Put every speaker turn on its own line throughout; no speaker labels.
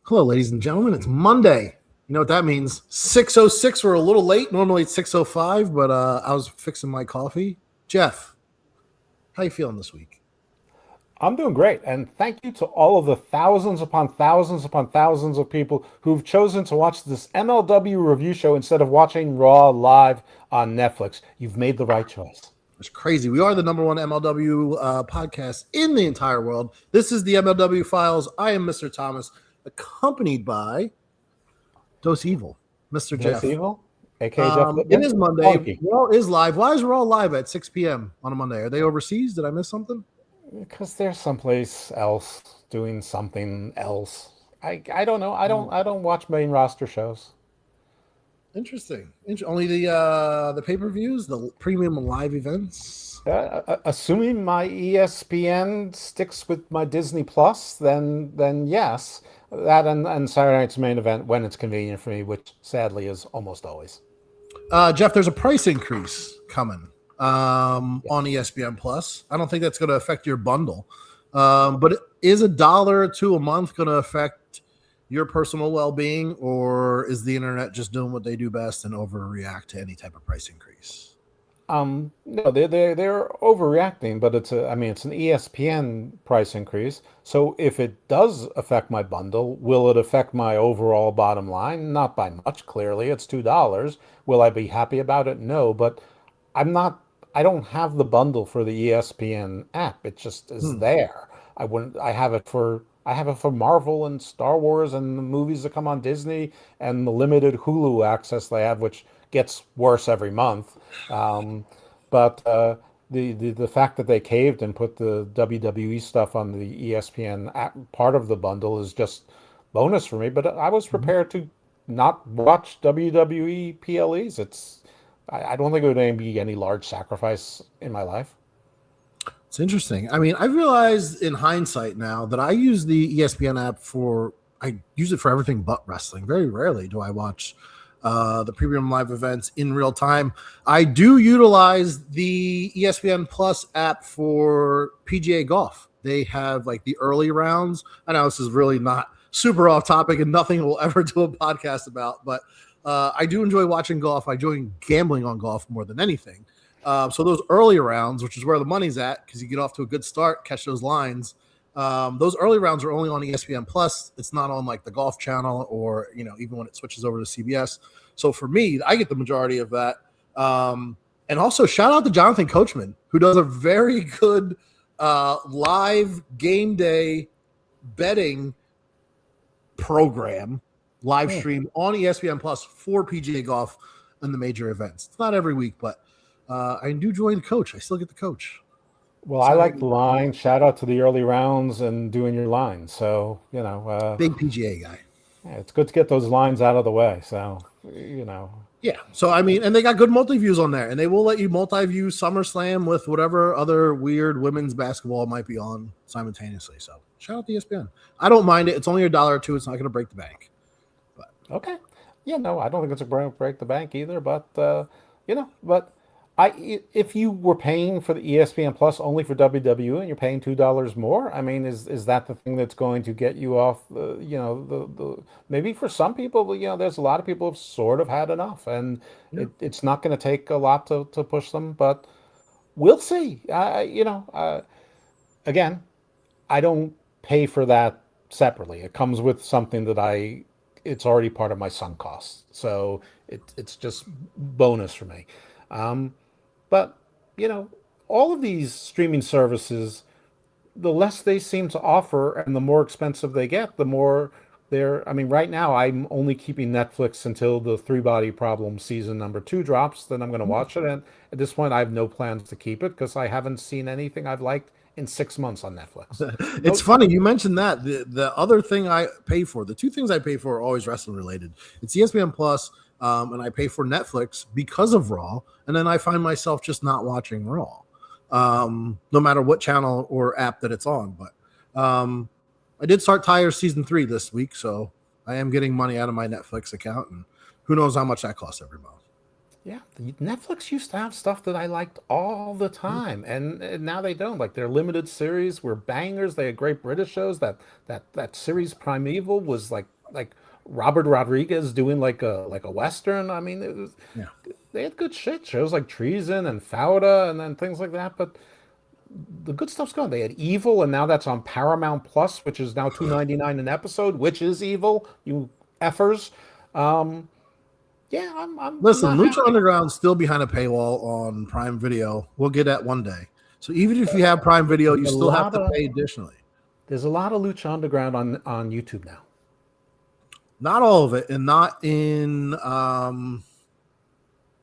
Hello, ladies and gentlemen. It's Monday. You know what that means? 6:06. We're a little late. Normally it's 6:05, but I was fixing my coffee. Jeff, how you feeling this week?
I'm doing great, and thank you to all of the thousands upon thousands upon thousands of people who've chosen to watch this MLW review show instead of watching Raw live on Netflix. You've made the right choice.
It's crazy. We are the number one MLW podcast in the entire world. This is the MLW Files. I am Mr. Thomas, accompanied by Dose Evil, Mr.
Dose
Jeff.
Evil, aka Jeff Lippman.
It is Monday.
Funky.
Raw is live. Why is Raw live at 6 p.m. on a Monday? Are they overseas? Did I miss something?
Because they're someplace else doing something else. I don't know. I don't watch main roster shows.
Interesting. Only the pay-per-views, the premium live events.
Assuming my ESPN sticks with my Disney Plus, then yes, that and Saturday night's main event when it's convenient for me, which sadly is almost always.
Jeff, there's a price increase coming on ESPN Plus. I don't think that's going to affect your bundle, but is $1 or $2 a month going to affect your personal well-being, or is the internet just doing what they do best and overreact to any type of price increase?
No, they're overreacting, but it's an ESPN price increase. So if it does affect my bundle, will it affect my overall bottom line? Not by much, clearly. It's $2. Will I be happy about it? No, but I don't have the bundle for the ESPN app. It just is there. I have it for Marvel and Star Wars and the movies that come on Disney and the limited Hulu access they have, which gets worse every month. But the fact that they caved and put the WWE stuff on the ESPN app, part of the bundle, is just bonus for me. But I was prepared to not watch WWE PLEs. I don't think it would be any large sacrifice in my life.
It's interesting. I mean, I've realized in hindsight now that I use the ESPN app I use it for everything but wrestling. Very rarely do I watch the premium live events in real time. I do utilize the ESPN Plus app for PGA golf. They have like the early rounds. I know this is really not super off topic and nothing we'll ever do a podcast about, but I do enjoy watching golf. I enjoy gambling on golf more than anything. So those early rounds, which is where the money's at, because you get off to a good start, catch those lines. Those early rounds are only on ESPN Plus. It's not on like the Golf Channel or, even when it switches over to CBS. So for me, I get the majority of that. And also shout out to Jonathan Coachman, who does a very good live game day betting program, live stream on ESPN Plus for PGA golf and the major events. It's not every week, but I do join the coach. I still get the coach.
Well, I like the line. Shout out to the early rounds and doing your lines. So,
big PGA guy.
Yeah, it's good to get those lines out of the way. So,
Yeah. So, I mean, and they got good multi-views on there, and they will let you multi-view SummerSlam with whatever other weird women's basketball might be on simultaneously. So, shout out to ESPN. I don't mind it. It's only $1 or $2. It's not going to break the bank.
But okay. Yeah, no, I don't think it's a break the bank either. But, if you were paying for the ESPN Plus only for WWE and you're paying $2 more, I mean, is that the thing that's going to get you off? Maybe for some people, there's a lot of people who've sort of had enough, and it's not going to take a lot to push them, but we'll see. Again, I don't pay for that separately. It comes with something that it's already part of my sunk costs, so it's just bonus for me. But, all of these streaming services, the less they seem to offer and the more expensive they get, the more right now I'm only keeping Netflix until the Three Body Problem season number 2 drops. Then I'm going to watch it. And at this point, I have no plans to keep it because I haven't seen anything I've liked in 6 months on Netflix.
It's funny you mentioned that. The other thing I pay for, the two things I pay for are always wrestling related. It's ESPN Plus. And I pay for Netflix because of Raw, and then I find myself just not watching Raw, no matter what channel or app that it's on. But I did start Tire Season 3 this week, so I am getting money out of my Netflix account, and who knows how much that costs every month.
Yeah, Netflix used to have stuff that I liked all the time, and now they don't. Like their limited series were bangers. They had great British shows. That series Primeval was like like Robert Rodriguez doing like a Western. I mean,
Yeah.
they had good shit shows like Treason and Fauda and then things like that. But the good stuff's gone. They had Evil, and now that's on Paramount Plus, which is now $2.99 an episode. Which is Evil, you effers. Um, yeah, I'm
Listen,
not
Lucha
happy.
Underground's still behind a paywall on Prime Video. We'll get that one day. So even if you have Prime Video,
There's
you
a
still have
lot
to
of
pay additionally.
there's a lot of Lucha Underground on YouTube now.
Not all of it, and not in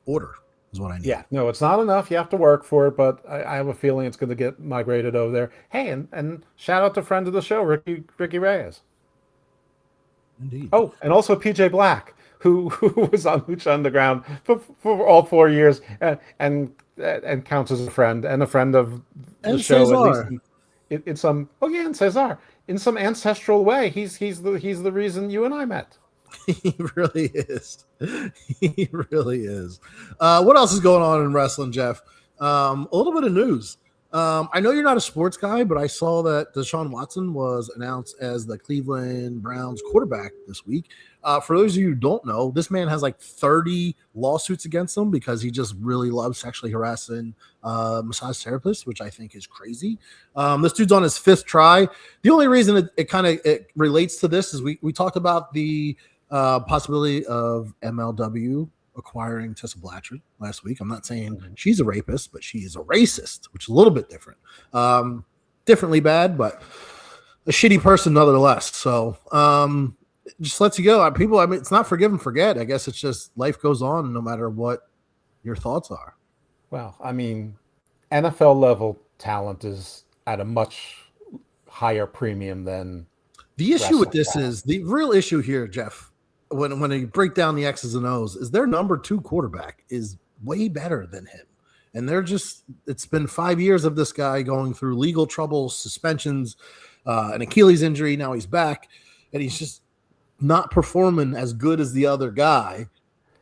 order is what I need.
Yeah, no, it's not enough. You have to work for it, but I have a feeling it's going to get migrated over there. Hey, and shout out to friend of the show, Ricky Reyes.
Indeed.
Oh, and also PJ Black, who was on Lucha Underground for all 4 years, and counts as a friend and a friend of the
And
show, at least
Cesar.
in some. Oh yeah, and Cesar, in some ancestral way, he's the reason you and I met.
He really is. He really is. What else is going on in wrestling, Jeff? A little bit of news. I know you're not a sports guy, but I saw that Deshaun Watson was announced as the Cleveland Browns quarterback this week. For those of you who don't know, this man has like 30 lawsuits against him because he just really loves sexually harassing massage therapists, which I think is crazy. This dude's on his 5th try. The only reason it kind of relates to this is we talked about the possibility of MLW acquiring Tessa Blanchard last week. I'm not saying she's a rapist, but she is a racist, which is a little bit different. Differently bad, but a shitty person nonetheless. So just lets you go. People, I mean, it's not forgive and forget. I guess it's just life goes on no matter what your thoughts are.
Well, I mean, NFL level talent is at a much higher premium than
The issue with
wrestling
this
talent.
is the real issue here, Jeff, when you break down the X's and O's, is their number 2 quarterback is way better than him. And it's been 5 years of this guy going through legal troubles, suspensions, an Achilles injury. Now he's back, and he's just not performing as good as the other guy,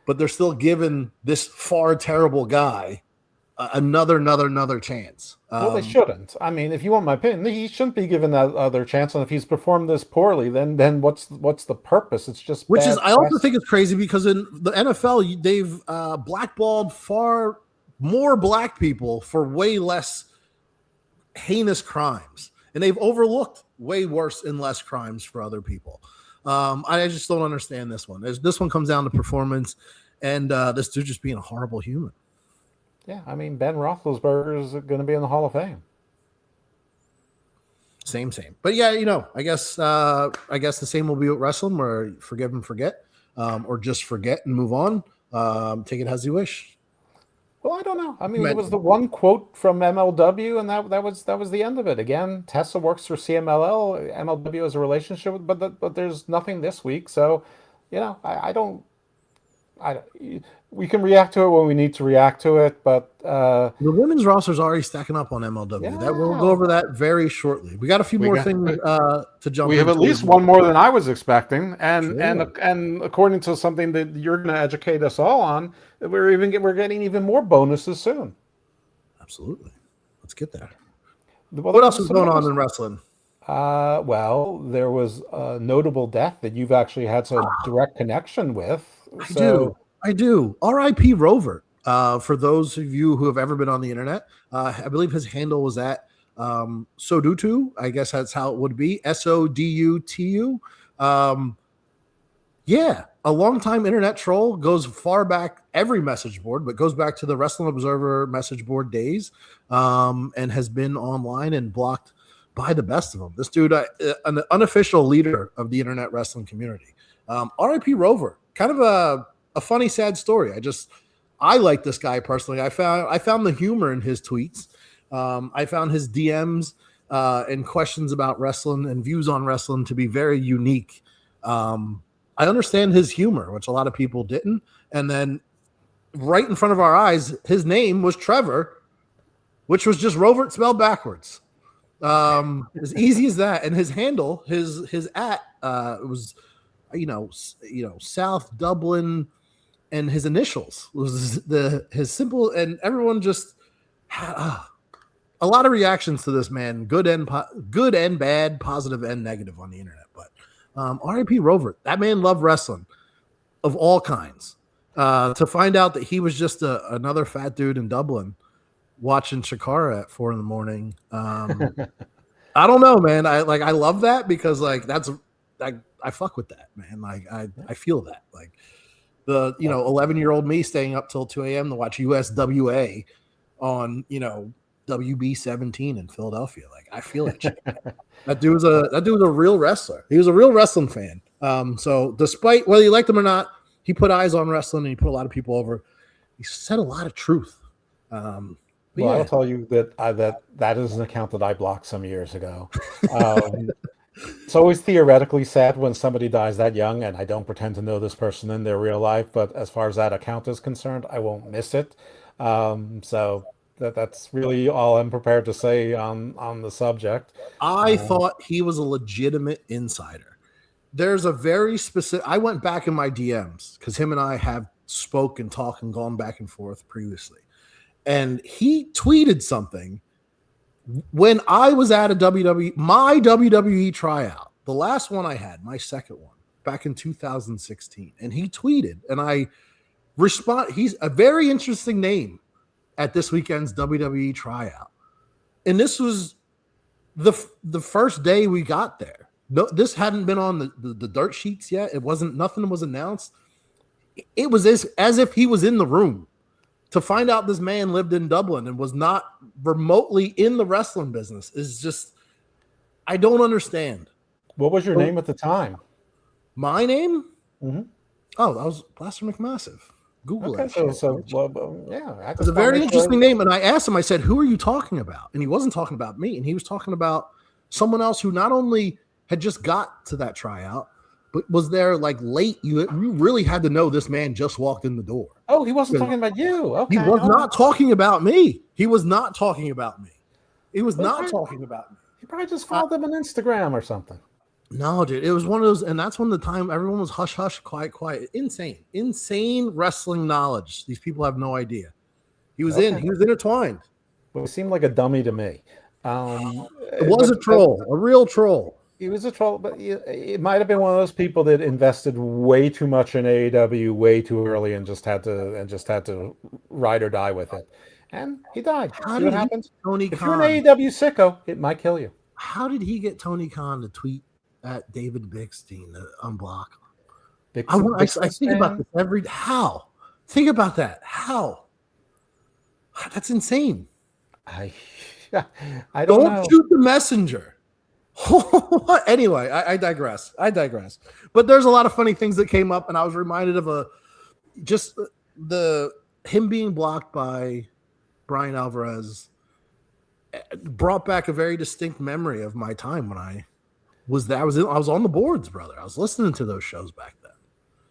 but they're still giving this far terrible guy another chance.
Well, they shouldn't. I mean, if you want my opinion, he shouldn't be given that other chance. And if he's performed this poorly, then what's the purpose? It's just
Which is,
bad
I also
press.
think it's crazy because in the NFL, they've blackballed far more black people for way less heinous crimes, and they've overlooked way worse and less crimes for other people. I just don't understand this one. This one comes down to performance, and this dude just being a horrible human.
Yeah, I mean, Ben Roethlisberger is going to be in the Hall of Fame.
Same. But yeah, I guess the same will be with wrestling, where forgive and forget, or just forget and move on. Take it as you wish.
Well, I don't know. I mean, there was the one quote from MLW, and that was the end of it. Again, Tessa works for CMLL. MLW has a relationship, but there's nothing this week. So, I don't. We can react to it when we need to react to it, but
The women's roster is already stacking up on MLW.
Yeah.
That we'll go over that very shortly. We got a few more things to jump.
We have at
into.
least one more than I was expecting, and
Sure.
and according to something that you're going to educate us all on, we're getting even more bonuses soon.
Absolutely. Let's get there.
Well,
What else is
some
going on
others-
in wrestling?
Well, there was a notable death that you've actually had some direct connection with.
I do. R.I.P. Rover. For those of you who have ever been on the internet, I believe his handle was at Sodutu. I guess that's how it would be. SODUTU. Yeah, a longtime internet troll, goes far back, every message board, but goes back to the Wrestling Observer message board days, and has been online and blocked by the best of them. This dude, an unofficial leader of the internet wrestling community. R.I.P. Rover. Kind of a funny, sad story. I like this guy personally. I found the humor in his tweets. I found his DMs and questions about wrestling and views on wrestling to be very unique. I understand his humor, which a lot of people didn't. And then right in front of our eyes, his name was Trevor, which was just Rovert spelled backwards. As easy as that. And his handle, his at was, South Dublin, and his initials was his simple, and everyone just had a lot of reactions to this man, good and bad, positive and negative on the internet. But R.I.P. Rover. That man loved wrestling of all kinds. To find out that he was just another fat dude in Dublin watching Shakara at 4 a.m. I don't know, man. I love that because like I fuck with that, man. Like I feel that. Like the 11-year-old me staying up till 2 a.m. to watch USWA on WB17 in Philadelphia. Like I feel that shit. That dude was a real wrestler. He was a real wrestling fan. So despite whether you liked him or not, he put eyes on wrestling and he put a lot of people over. He said a lot of truth.
Well,
yeah.
I'll tell you that that is an account that I blocked some years ago. It's always theoretically sad when somebody dies that young, and I don't pretend to know this person in their real life, but as far as that account is concerned, I won't miss it. So that's really all I'm prepared to say on the subject.
I thought he was a legitimate insider. There's a very specific. I went back in my DMs because him and I have spoke and talked and gone back and forth previously, and he tweeted something when I was at my WWE tryout, the last one I had, my second one back in 2016, and he tweeted, and I respond. He's a very interesting name at this weekend's WWE tryout, and this was the first day we got there. No, this hadn't been on the dirt sheets yet. It wasn't. Nothing was announced. It was as if he was in the room. To find out this man lived in Dublin and was not remotely in the wrestling business is just, I don't understand.
What was your name at the time?
My name?
Mm-hmm.
Oh, that was Blaster McMassive. Google it.
Yeah.
It was a very interesting name. And I asked him, I said, who are you talking about? And he wasn't talking about me. And he was talking about someone else who not only had just got to that tryout, but was there like late. You really had to know this man just walked in the door.
Oh, he wasn't talking about you. Okay.
He was not talking about me. He was not talking about me. He was not talking about me.
He probably just followed them on Instagram or something.
No, dude. It was one of those, and that's when the time everyone was hush, hush, quiet. Insane wrestling knowledge. These people have no idea. He was intertwined.
Well, he seemed like a dummy to me.
It was a troll, a real troll.
He was a troll, but it might have been one of those people that invested way too much in AEW way too early and just had to ride or die with it. And he died. See what happens?
Tony
if
Khan.
You're an AEW sicko, it might kill you.
How did he get Tony Khan to tweet at David Bixstein to unblock him? I think about this how? Think about that. How? That's insane.
I don't know.
Shoot the messenger. Anyway, I digress. But there's a lot of funny things that came up, and I was reminded of him being blocked by Brian Alvarez brought back a very distinct memory of my time when I was on the boards, brother. I was listening to those shows back then.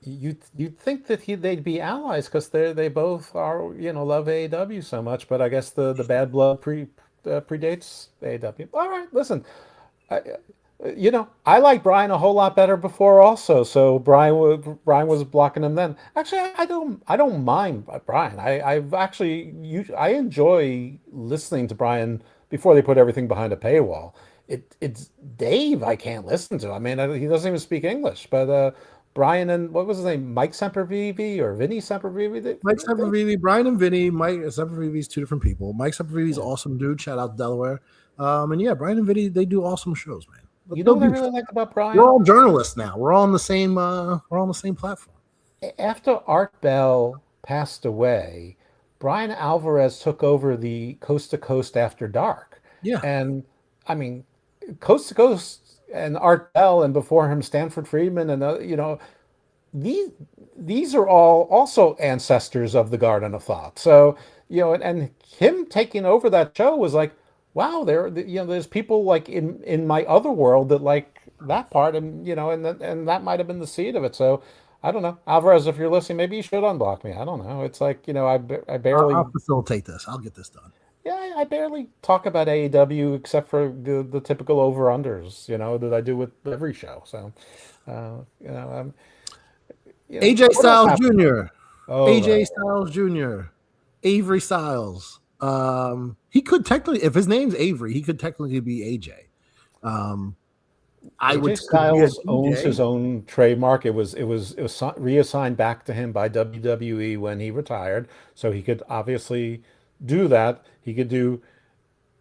You'd think that they'd be allies because they both are love AEW so much, but I guess the bad blood predates AEW. All right, listen. I like Brian a whole lot better before also. So Brian was blocking him then. Actually, I don't mind Brian. I enjoy listening to Brian before they put everything behind a paywall. It's Dave I can't listen to. I mean, he doesn't even speak English. But Brian and what was his name? Mike Sempervive or Vinny Sempervive?
Mike Sempervive, Brian and Vinny. Mike Sempervive is two different people. Mike Sempervive is awesome dude. Shout out to Delaware. And yeah, Brian and Vinny, they do awesome shows, man.
But you know what I really like about Brian?
We're all journalists now. We're all on the same. We're on the same platform.
After Art Bell passed away, Brian Alvarez took over the Coast to Coast After Dark.
Yeah,
and I mean, Coast to Coast and Art Bell, and before him, Stanford Friedman, and these are all also ancestors of the Garden of Thought. So and him taking over that show was like, wow, there's people like in my other world that like that part, and and that might have been the seed of it. So I don't know, Alvarez, if you're listening, maybe you should unblock me. I don't know. It's like I barely.
I'll facilitate this. I'll get this done.
Yeah, I barely talk about AEW except for the typical over unders, that I do with every show. So,
AJ Styles Jr.
Oh,
AJ Styles Jr. Avery Styles. He could technically, if his name's Avery, he could technically be AJ. I would
AJ
could be a
Styles owns his
DJ.
own trademark. It was reassigned back to him by WWE when he retired, so he could obviously do that. He could do,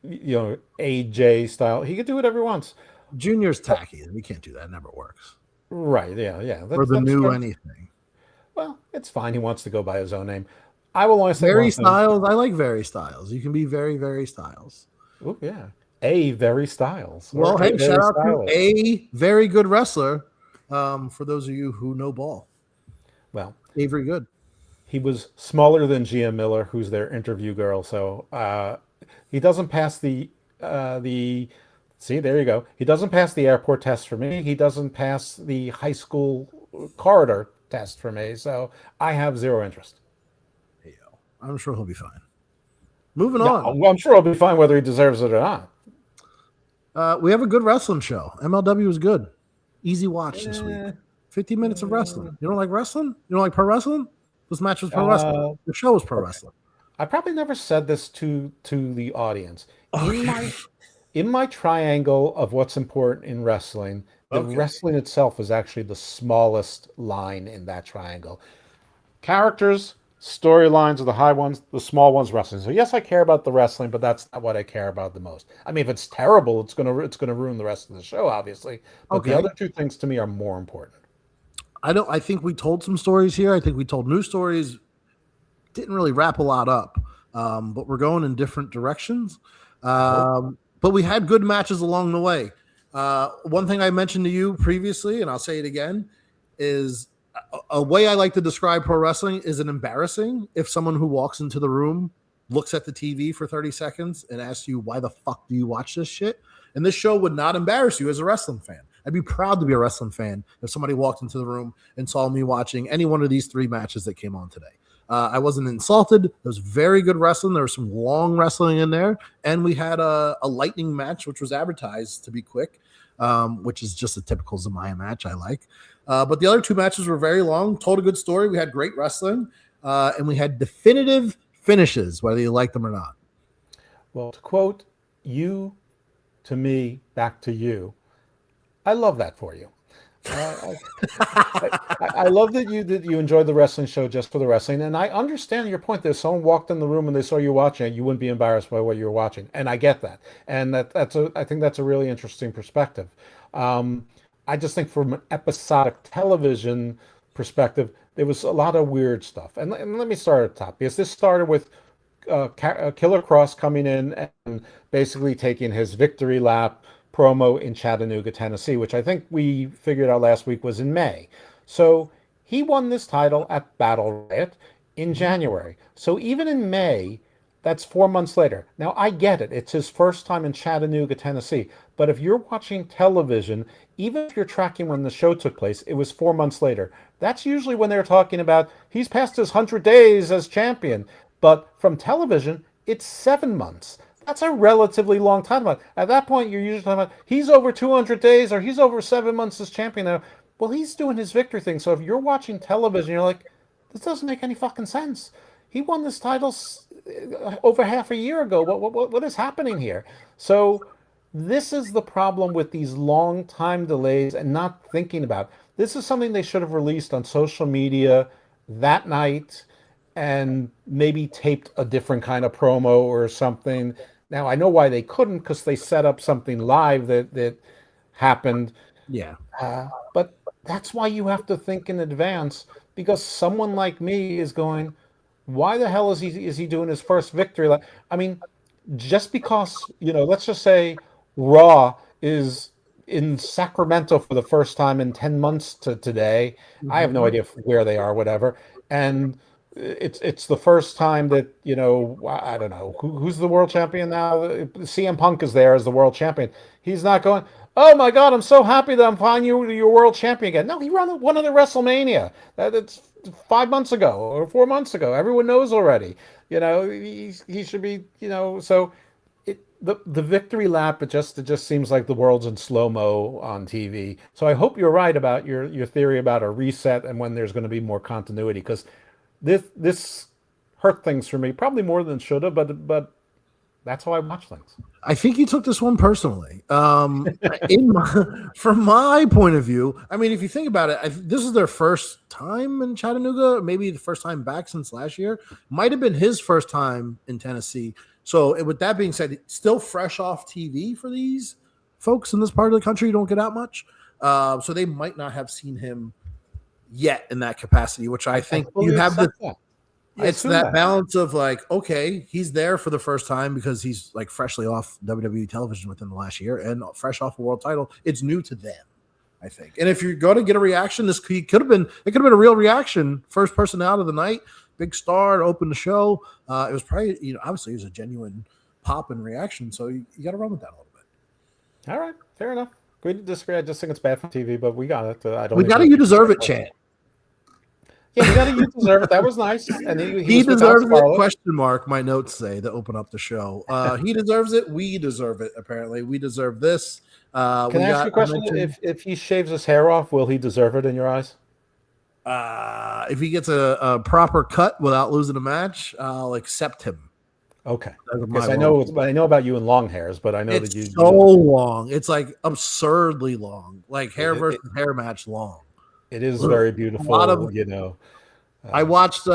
AJ style. He could do whatever he wants.
Junior's tacky. We can't do that. It never works.
Right? Yeah, yeah.
Or the
That's
new
true.
anything.
Well, it's fine. He wants to go by his own name. I will only say
Very
one thing.
Styles. I like Very Styles. You can be very Styles.
Oh yeah, a very Styles or
Well,
a
hey, shout
very
out to
stylish.
a very good wrestler. For those of you who know ball,
Well,
Avery Good.
he was smaller than Gia Miller, who's their interview girl. So he doesn't pass the. See, there you go. He doesn't pass the airport test for me. He doesn't pass the high school corridor test for me. So I have zero interest.
Hey, yo, I'm sure he'll be fine. Moving
No,
on.
well, I'm sure I'll be fine whether he deserves it or not.
We have a good wrestling show. MLW is good. Easy watch this week.
Eh,
15 minutes of wrestling. You don't like wrestling? You don't like pro wrestling? This match was pro wrestling.
uh,
The show was pro
okay.
wrestling.
I probably never said this to the audience. In
Okay.
my triangle of what's important in wrestling, the
Okay.
wrestling itself is actually the smallest line in that triangle. Characters, storylines are the high ones, the small ones wrestling. So yes, I care about the wrestling, but that's not what I care about the most. I mean, if it's terrible, it's gonna ruin the rest of the show, obviously. But the
Okay.
other two things to me are more important.
I think we told some stories here. I think we told new stories. Didn't really wrap a lot up. But we're going in different directions.
I hope.
But we had good matches along the way. One thing I mentioned to you previously, and I'll say it again, is a way I like to describe pro wrestling is an embarrassing if someone who walks into the room looks at the TV for 30 seconds and asks you, why the fuck do you watch this shit? And this show would not embarrass you as a wrestling fan. I'd be proud to be a wrestling fan if somebody walked into the room and saw me watching any one of these three matches that came on today. I wasn't insulted. There was very good wrestling. There was some long wrestling in there. And we had a lightning match, which was advertised to be quick, which is just a typical Zamaya match I like. But the other two matches were very long, told a good story. We had great wrestling, and we had definitive finishes, whether you like them or not.
Well, to quote you to me, back to you, I love that for you. Uh, I love that you enjoyed the wrestling show just for the wrestling, and I understand your point. If someone walked in the room and they saw you watching it, you wouldn't be embarrassed by what you were watching, and I get that. And I think that's a really interesting perspective. I just think from an episodic television perspective, there was a lot of weird stuff. And let me start at the top because this started with Killer Kross coming in and basically taking his victory lap promo in Chattanooga, Tennessee, which I think we figured out last week was in May. So he won this title at Battle Riot in January. So even in May, that's 4 months later. Now, I get it. It's his first time in Chattanooga, Tennessee. But if you're watching television, even if you're tracking when the show took place, it was 4 months later. That's usually when they're talking about he's passed his 100 days as champion. But from television, it's 7 months. That's a relatively long time. At that point, you're usually talking about he's over 200 days or he's over 7 months as champion now. Well, he's doing his victory thing. So if you're watching television, you're like, this doesn't make any fucking sense. He won this title over half a year ago. What is happening here? So this is the problem with these long time delays and not thinking about. This is something they should have released on social media that night and maybe taped a different kind of promo or something. Now I know why they couldn't because they set up something live that happened.
Yeah.
But that's why you have to think in advance because someone like me is going, why the hell is he doing his first victory? I mean, just because, let's just say Raw is in Sacramento for the first time in 10 months to today. I have no idea where they are, whatever. And it's the first time that, I don't know, who's the world champion now? CM Punk is there as the world champion. He's not going, oh my God, I'm so happy that I'm finally your world champion again. No, he won at WrestleMania. It's 5 months ago or 4 months ago. Everyone knows already. He should be, so the victory lap, it just seems like the world's in slow-mo on TV. So I hope you're right about your theory about a reset and when there's going to be more continuity, because this hurt things for me, probably more than should have, but That's how I watch things.
I think you took this one personally. From my point of view, I mean, if you think about it, this is their first time in Chattanooga, maybe the first time back since last year. Might have been his first time in Tennessee. So, with that being said, still fresh off TV for these folks in this part of the country. You don't get out much, so they might not have seen him yet in that capacity. Which I think you have the. It's that balance of like, okay, he's there for the first time because he's like freshly off WWE television within the last year and fresh off a world title. It's new to them, I think. And if you're going to get a reaction, it could have been a real reaction. First person out of the night, big star to open the show. It was probably, obviously it was a genuine pop and reaction. So you got to run with that a little bit.
All right, fair enough. We disagree. I just think it's bad for TV, but we got it.
We got a "You Deserve It" chant.
Yeah, we got a "You Deserve It." That was nice. And
he deserves it, question mark, my notes say, to open up the show. He deserves it. We deserve it, apparently. We deserve this.
Can I ask you a question? If he shaves his hair off, will he deserve it in your eyes?
If he gets a proper cut without losing a match, I'll accept him.
Okay. Because I know about you and long hairs, but I know
it's
that you
so long. It's like absurdly long, like hair versus hair match long.
It is very beautiful.
I watched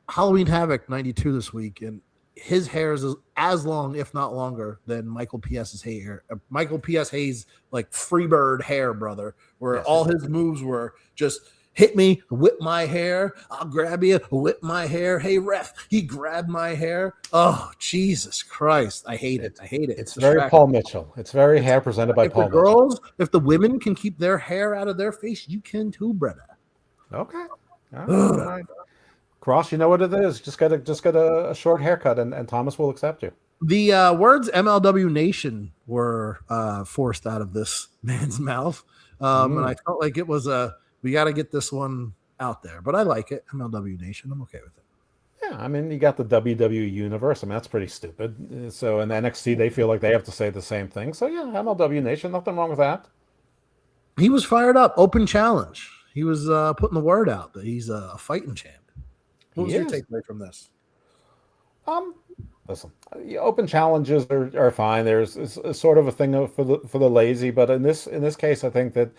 Halloween Havoc 92 this week, and his hair is as long, if not longer, than Michael P.S.'s hair. Michael P.S. Hayes, like Freebird hair, brother, where all his moves were just hit me, whip my hair, I'll grab you, whip my hair. Hey, ref, he grabbed my hair. Oh, Jesus Christ. I hate it.
It's very Paul Mitchell. It's very hair presented by Paul Mitchell.
Girls, if the women can keep their hair out of their face, you can too, brother.
Okay. All right. Kross, you know what it is. Just get a short haircut, and Thomas will accept you.
The words MLW Nation were forced out of this man's mouth. And I felt like it was we got to get this one out there. But I like it. MLW Nation. I'm okay with it.
Yeah, I mean, you got the WWE Universe. I mean, that's pretty stupid. So in the NXT, they feel like they have to say the same thing. So yeah, MLW Nation, nothing wrong with that.
He was fired up. Open challenge. He was putting the word out that he's a fighting champ. What was your takeaway from this?
Listen, open challenges are fine. There's it's sort of a thing for the lazy, but in this case, I think that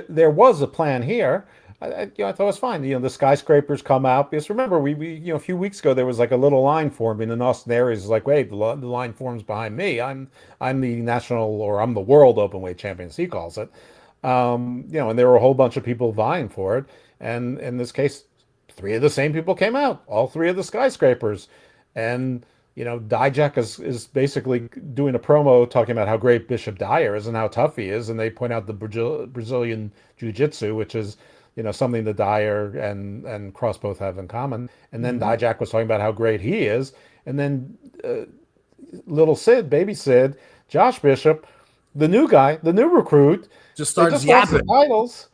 there was a plan here. I thought it was fine. The skyscrapers come out because remember we a few weeks ago there was like a little line forming in Austin Aries. It's like, wait, the line forms behind me. I'm the national or I'm the world openweight champion, as he calls it. And there were a whole bunch of people vying for it. And in this case, 3 of the same people came out, all 3 of the skyscrapers. And, Dijak is basically doing a promo talking about how great Bishop Dyer is and how tough he is. And they point out the Brazilian Jiu-Jitsu, which is, something that Dyer and Kross both have in common. And then Dijak was talking about how great he is. And then little Sid, baby Sid, Josh Bishop, the new guy, the new recruit,
just starts yapping.
Titles.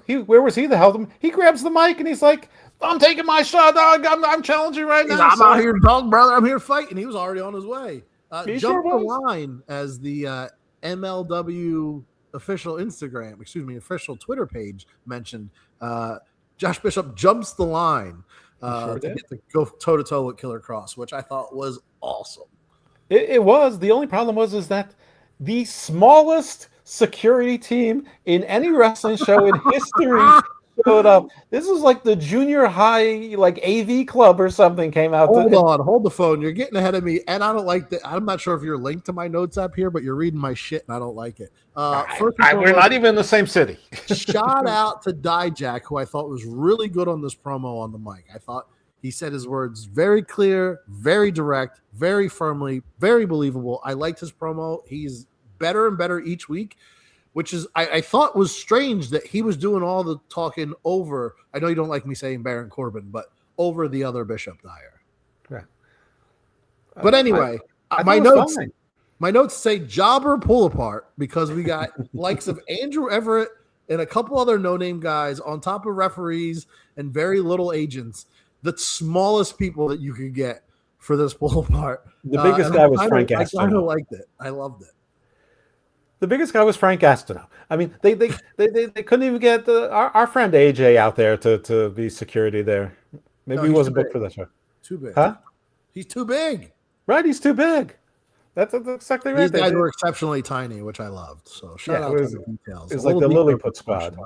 Where was he the hell? He grabs the mic and he's like, I'm taking my shot, dog. I'm challenging right now.
I'm out here, dog, brother. I'm here fighting. He was already on his way. Jumped the line as the MLW official Twitter page mentioned. Josh Bishop jumps the line to get to go toe-to-toe with Killer Kross, which I thought was awesome.
It was. The only problem was that the smallest security team in any wrestling show in history showed up. This is like the junior high, like AV club or something came out.
Hold the phone. You're getting ahead of me, and I don't like that. I'm not sure if you're linked to my notes up here, but you're reading my shit, and I don't like it.
We're not even in the same city.
Shout out to Dijak, who I thought was really good on this promo on the mic. I thought he said his words very clear, very direct, very firmly, very believable. I liked his promo. He's better and better each week, which is I thought was strange that he was doing all the talking over. I know you don't like me saying Baron Corbin, but over the other Bishop Dyer.
Right.
But anyway, my notes say jobber pull apart because we got likes of Andrew Everett and a couple other no-name guys on top of referees and very little agents. The smallest people that you could get for this pull apart.
The biggest guy was Frank Gastineau.
I kind of liked it. I loved it.
The biggest guy was Frank Gastineau. I mean, they couldn't even get our friend AJ out there to be security there. Maybe he wasn't booked for that show.
Too big.
Huh?
He's too big.
Right, he's too big. That's exactly right.
These guys were exceptionally tiny, which I loved. So shout out to the details.
It was like the Lilliput squad.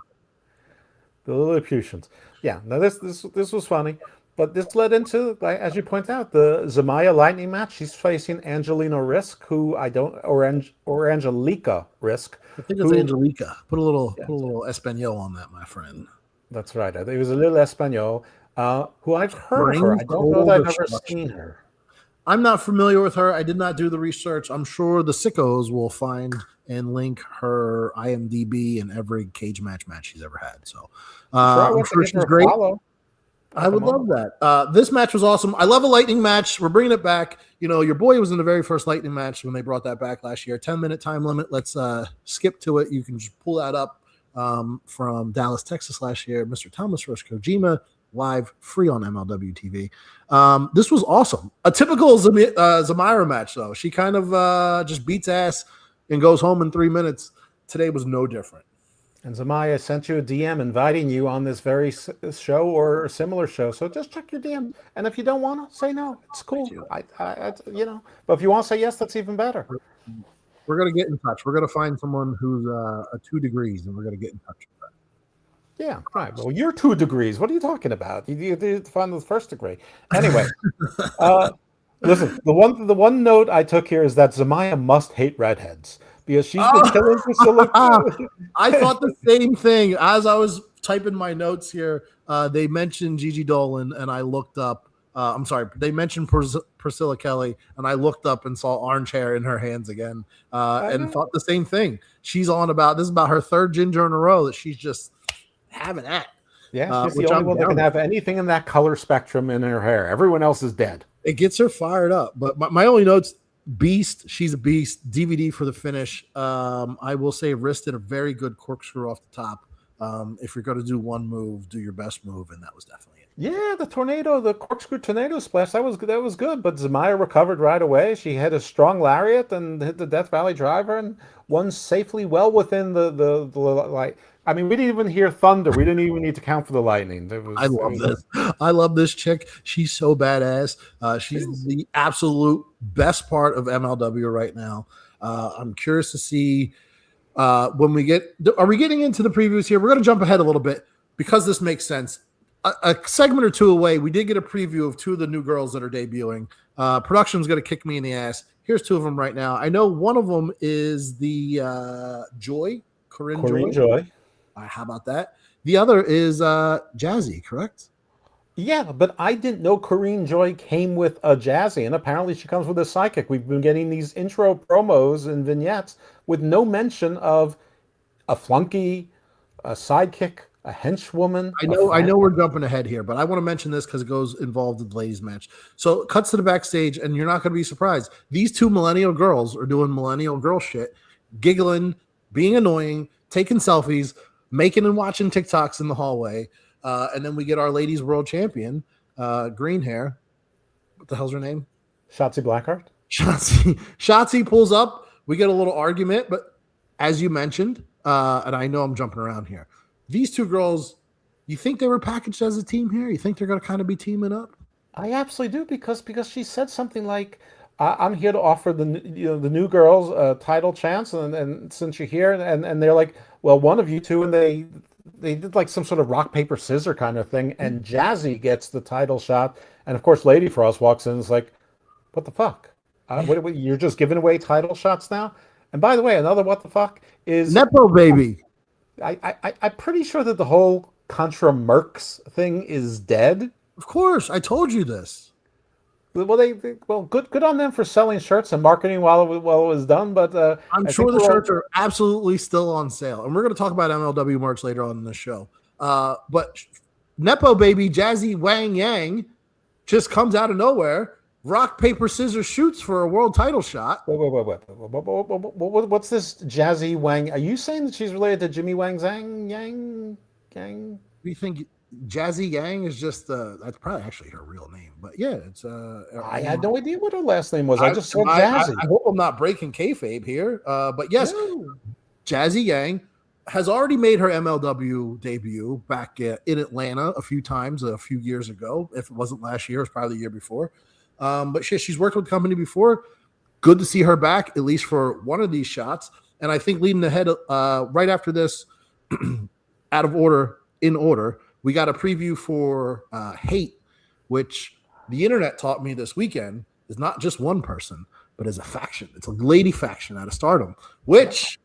The Lilliputians. Yeah, now this was funny. But this led into, like, as you point out, the Zamaya Lightning match. She's facing Angelina Risk, who I don't, or Angelica Risk.
I think it's Angelica. Put a little Espanol on that, my friend.
That's right. It was a little Espanol, who I've heard of her. I don't know that I've ever seen her.
I'm not familiar with her. I did not do the research. I'm sure the sickos will find and link her IMDb in every cage match she's ever had. So I'm sure she's great. I would love that. This match was awesome. I love a lightning match. We're bringing it back. You know, your boy was in the very first lightning match when they brought that back last year. 10-minute time limit. Let's skip to it. You can just pull that up from Dallas, Texas last year. Mr. Thomas Rush Kojima, live, free on MLW TV. This was awesome. A typical Zamira match, though. She kind of just beats ass and goes home in 3 minutes. Today was no different.
And Zamaya sent you a DM inviting you on this very show or a similar show. So just check your DM. And if you don't want to, say no. It's cool. I you know. But if you want to say yes, that's even better.
We're going to get in touch. We're going to find someone who's a 2 degrees, and we're going to get in touch with that.
Yeah, right. Well, you're 2 degrees. What are you talking about? You find the first degree. Anyway, listen, the one note I took here is that Zamaya must hate redheads. Because she's been killing Priscilla.
I thought the same thing. As I was typing my notes here, they mentioned Gigi Dolan, and I looked up. I'm sorry, they mentioned Priscilla Kelly, and I looked up and saw orange hair in her hands again, and thought the same thing. She's on about this is about her 3rd ginger in a row that she's just having at.
Yeah, she's the only one that can have anything in that color spectrum in her hair. Everyone else is dead.
It gets her fired up. But my only notes. Beast, she's a beast. DVD for the finish. I will say wrist did a very good corkscrew off the top. If you're going to do one move, do your best move, and that was definitely it.
Yeah, the corkscrew tornado splash, that was good. But Zamaya recovered right away. She had a strong lariat and hit the Death Valley driver and won safely, well within the like. I mean, we didn't even hear thunder. We didn't even need to count for the lightning.
I love this. I love this chick. She's so badass. She's the absolute best part of MLW right now. I'm curious to see when we get. Are we getting into the previews here? We're going to jump ahead a little bit because this makes sense. A segment or 2 away, we did get a preview of 2 of the new girls that are debuting. Production's going to kick me in the ass. Here's 2 of them right now. I know one of them is the Joy, Corinne Joy. How about that? The other is Jazzy, correct?
Yeah, but I didn't know Corinne Joy came with a Jazzy, and apparently she comes with a psychic. We've been getting these intro promos and vignettes with no mention of a flunky, a sidekick, a henchwoman.
I know we're jumping ahead here, but I want to mention this because it goes involved in the ladies' match. So it cuts to the backstage, and you're not going to be surprised. These 2 millennial girls are doing millennial girl shit, giggling, being annoying, taking selfies, making and watching TikToks in the hallway. And then we get our ladies world champion, green hair. What the hell's her name?
Shotzi Blackheart.
Shotzi pulls up. We get a little argument, but as you mentioned, and I know I'm jumping around here, these 2 girls, you think they were packaged as a team here? You think they're going to kind of be teaming up?
I absolutely do because she said something like, I'm here to offer the new girls a title chance, and since you're here, and they're like, well, one of you 2, and they did like some sort of rock paper scissor kind of thing, and Jazzy gets the title shot, and of course Lady Frost walks in and is like, what the fuck? What, you're just giving away title shots now? And by the way, another what the fuck is
Nepo baby.
I'm pretty sure that the whole Contra Mercs thing is dead.
Of course, I told you this.
Well, good on them for selling shirts and marketing while it was done. But
I'm sure the shirts are absolutely still on sale, and we're going to talk about MLW merch later on in the show. But Nepo baby Jazzy Wang Yang just comes out of nowhere. Rock paper scissors shoots for a world title shot.
Wait. What's this Jazzy Wang? Are you saying that she's related to Jimmy Wang Zhang Yang?
Do you think Jazzy Yang is just that's probably actually her real name, but yeah, it's
I had no idea what her last name was. I just saw Jazzy.
I hope I'm not breaking kayfabe here, but yes, no. Jazzy Yang has already made her MLW debut back in Atlanta a few times a few years ago. If it wasn't last year, it was probably the year before. But she's worked with the company before. good to see her back, at least for one of these shots. And I think leading ahead right after this, out of order, in order, we got a preview for Hate, which the internet taught me this weekend is not just one person, but is a faction. It's a lady faction out of Stardom, which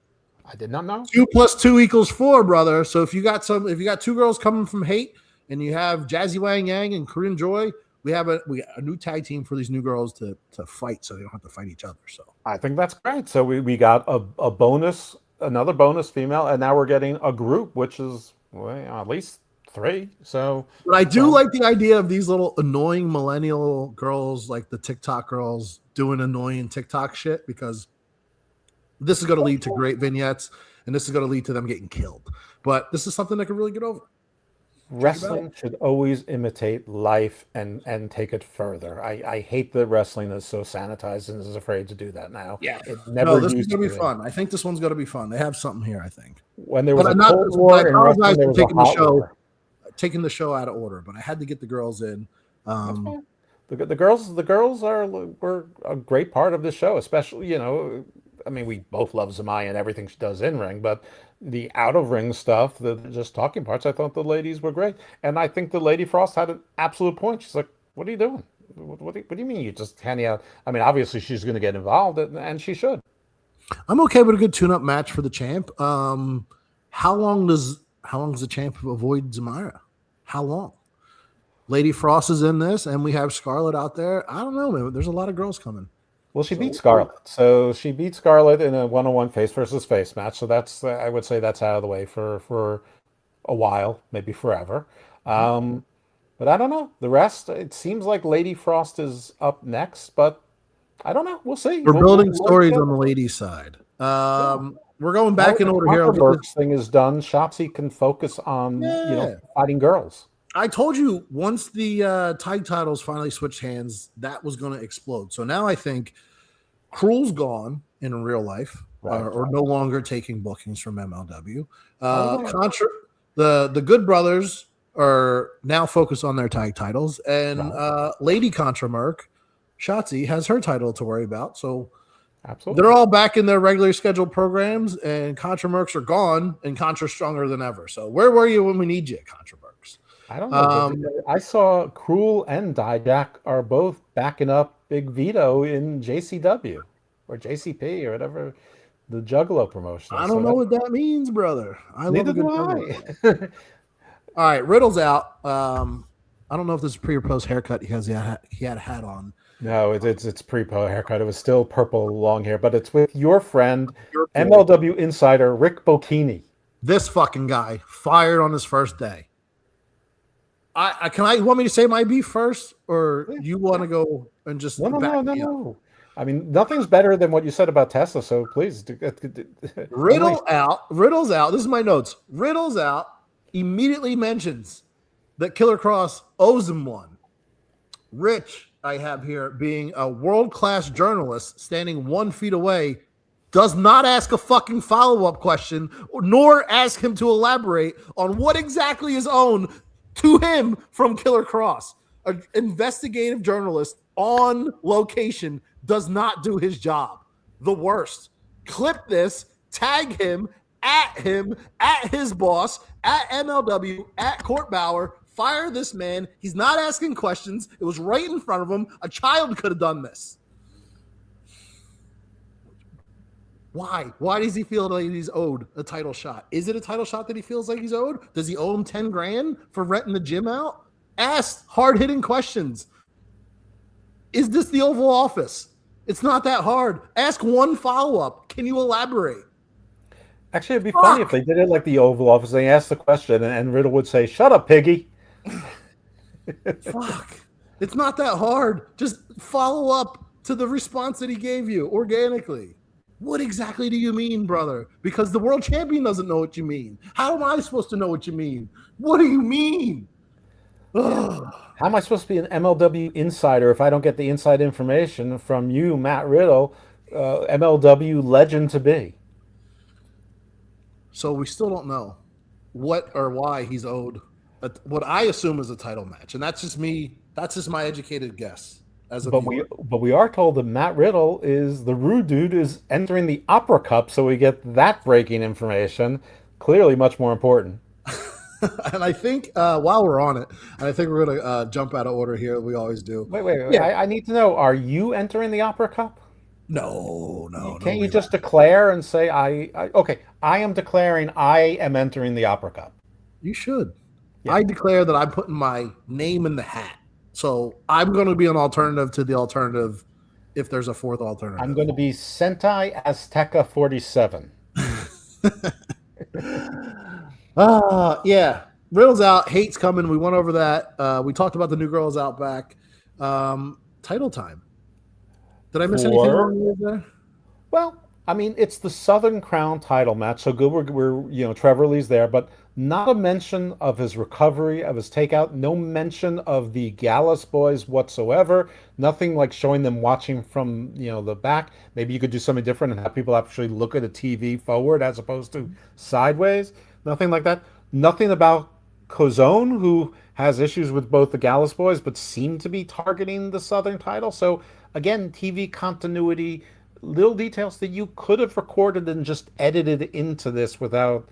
I did not know.
2 + 2 = 4, brother. So if you got two girls coming from Hate and you have Jazzy Wang Yang and Korean Joy, we got a new tag team for these new girls to fight, so they don't have to fight each other. So
I think that's great. So we got a bonus, another bonus female, and now we're getting a group, which is at least 3. So,
but I do like the idea of these little annoying millennial girls, like the TikTok girls, doing annoying TikTok shit, because this is going to lead to great vignettes, and this is going to lead to them getting killed. But this is something that could really get over.
Wrestling should always imitate life and take it further. I hate that wrestling is so sanitized and is afraid to do that now.
Yeah,
it never.
This is going to be fun. I think this one's going to be fun. They have something here, I think.
When there was a Cold War in wrestling, there was a hot war.
Taking the show out of order, but I had to get the girls in.
The girls were a great part of this show, especially, I mean, we both love Zamaya and everything she does in ring, but the out of ring stuff, the just talking parts, I thought the ladies were great. And I think the Lady Frost had an absolute point. She's like, what are you doing? What do you mean you just handing out? I mean, obviously she's going to get involved, and she should. I'm
okay with a good tune-up match for the champ. How long does the champ avoid Zamira? How long? Lady Frost is in this, and we have Scarlett out there. I don't know, man. There's a lot of girls coming.
Well, she beat Scarlett. So she beat Scarlett in a one-on-one face versus face match. So that's, I would say that's out of the way for a while, maybe forever. But I don't know. The rest, it seems like Lady Frost is up next, but I don't know. We'll see.
We're building stories on the ladies' side. We're going back in order here.
The thing is done. Shotzi can focus on fighting girls.
I told you once the tag titles finally switched hands, that was going to explode. So now I think Cruel's gone in real life, or no longer taking bookings from MLW. The Good Brothers are now focused on their tag titles, and Lady Contra Merc, Shotzi, has her title to worry about. So absolutely, they're all back in their regularly scheduled programs, and Contra Mercs are gone, and Contra's stronger than ever. So where were you when we need you, Contra Mercs?
I don't know. I saw Cruel and Dijak are both backing up Big Vito in JCW or JCP or whatever, the Juggalo promotion.
I don't know what that means, brother. Neither do I. All right, Riddle's out. I don't know if this is pre or post haircut because he had a hat on.
No, it's pre-po haircut. It was still purple long hair, but it's with your friend, MLW insider Rick Bocchini.
This fucking guy fired on his first day. You want me to say my beef first, or you want to go and just
no. I mean, nothing's better than what you said about Tesla, so please.
Riddle's out. This is my notes. Riddle's out. Immediately mentions that Killer Kross owes him one. Rich, I have here, being a world-class journalist standing 1 feet away, does not ask a fucking follow-up question, nor ask him to elaborate on what exactly is owned to him from Killer Kross. An investigative journalist on location does not do his job. The worst. Clip this, tag him, at his boss, at MLW, at Court Bauer. Fire this man. He's not asking questions. It was right in front of him. A child could have done this. Why? Why does he feel like he's owed a title shot? Is it a title shot that he feels like he's owed? Does he owe him 10 grand for renting the gym out? Ask hard-hitting questions. Is this the Oval Office? It's not that hard. Ask one follow-up. Can you elaborate?
Actually, it'd be funny if they did it like the Oval Office. They asked the question, and Riddle would say, "Shut up, piggy."
Fuck. It's not that hard. Just follow up to the response that he gave you organically. What exactly do you mean, brother? Because the world champion doesn't know what you mean. How am I supposed to know what you mean? What do you mean?
Ugh. How am I supposed to be an MLW insider if I don't get the inside information from you, Matt Riddle, MLW legend to be?
So we still don't know what or why he's owed what I assume is a title match. And that's just me. That's just my educated guess. as a
But
viewer.
we are told that Matt Riddle is the rude dude is entering the Opera Cup, so we get that breaking information. Clearly, much more important.
And I think while we're on it, and I think we're going to jump out of order here. We always do.
Wait.
Yeah.
I need to know: are you entering the Opera Cup?
No, no, no
Can't you
way.
just declare and say, okay, I am declaring I am entering the Opera Cup.
You should.
Yeah,
I declare that I'm putting my name in the hat. So I'm going to be an alternative to the alternative if there's a fourth
I'm
alternative.
going to be Sentai Azteca 47.
Yeah. Riddle's out. Hate's coming. We went over that. We talked about the new girls out back. Title time. Did I miss anything
For
along the way there?
Well, I mean, it's the Southern Crown title match, so good. Trevor Lee's there, but not a mention of his recovery, of his takeout. No mention of the Gallus boys whatsoever. Nothing like showing them watching from the back. Maybe you could do something different and have people actually look at a TV forward as opposed to sideways. Nothing like that. Nothing about Cozone, who has issues with both the Gallus boys, but seemed to be targeting the Southern title. So again, TV continuity, little details that you could have recorded and just edited into this without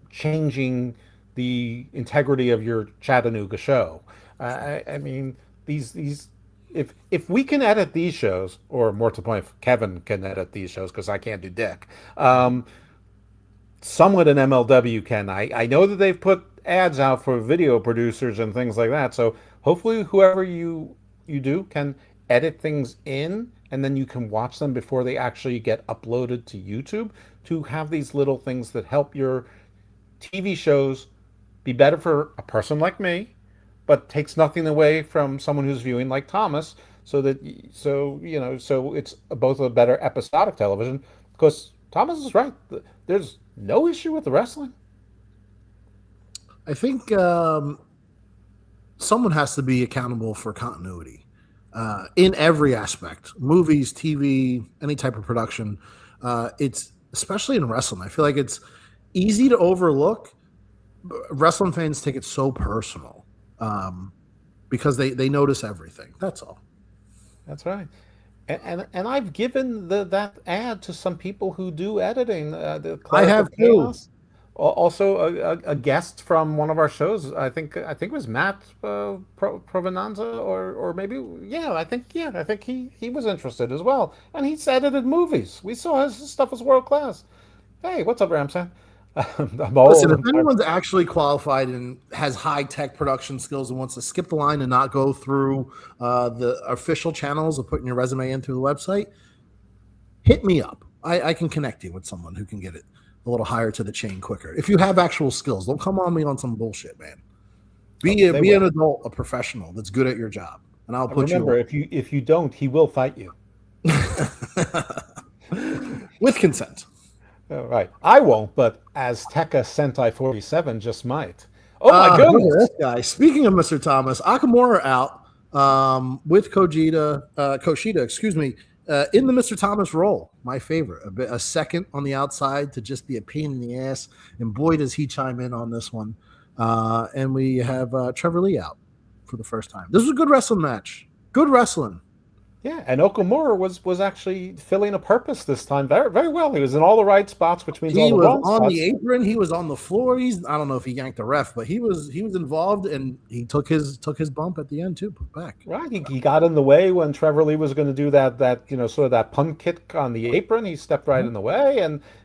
changing the integrity of your Chattanooga show. I mean, these if we can edit these shows, or more to the point, if Kevin can edit these shows because I can't do dick. Someone in MLW can. I know that they've put ads out for video producers and things like that. So hopefully, whoever you do can edit things in, and then you can watch them before they actually get uploaded to YouTube. To have these little things that help your TV shows be better for a person like me, but takes nothing away from someone who's viewing like Thomas. So it's both a better episodic television. Because Thomas is right. There's no issue with the wrestling.
I think someone has to be accountable for continuity in every aspect, movies, TV, any type of production. It's especially in wrestling. I feel like it's easy to overlook. Wrestling fans take it so personal because they notice everything. That's all.
That's right. And I've given that ad to some people who do editing. The
I
Cleric
have
of
too.
Chaos. Also, a guest from one of our shows. I think it was Matt Provenanza, or maybe I think he was interested as well. And he's edited movies. We saw his stuff as world class. Hey, what's up, Ramsay? I'm
Listen,
old.
if anyone's actually qualified and has high tech production skills and wants to skip the line and not go through the official channels of putting your resume in through the website, hit me up. I can connect you with someone who can get it a little higher to the chain quicker. If you have actual skills, don't come on me on some bullshit, man. Be an adult, a professional that's good at your job, and I'll put
Remember, if you don't, he will fight you.
with consent.
Right. I won't, but Azteca Sentai 47 just might. Oh my goodness.
This guy. Speaking of Mr. Thomas, Akamura out with Kushida, excuse me, in the Mr. Thomas role. My favorite. A second on the outside to just be a pain in the ass. And boy, does he chime in on this one. And we have Trevor Lee out for the first time. This was a good wrestling match. Good wrestling.
Yeah, and Okamura was actually filling a purpose this time very, very well. He was in all the right spots, which means
He
all the
was
wrong
on
spots.
the apron. He was on the floor. I don't know if he yanked the ref, but he was involved, and he took his bump at the end too. Put back.
Right, he got in the way when Trevor Lee was going to do that sort of that punt kick on the apron. He stepped right in the way,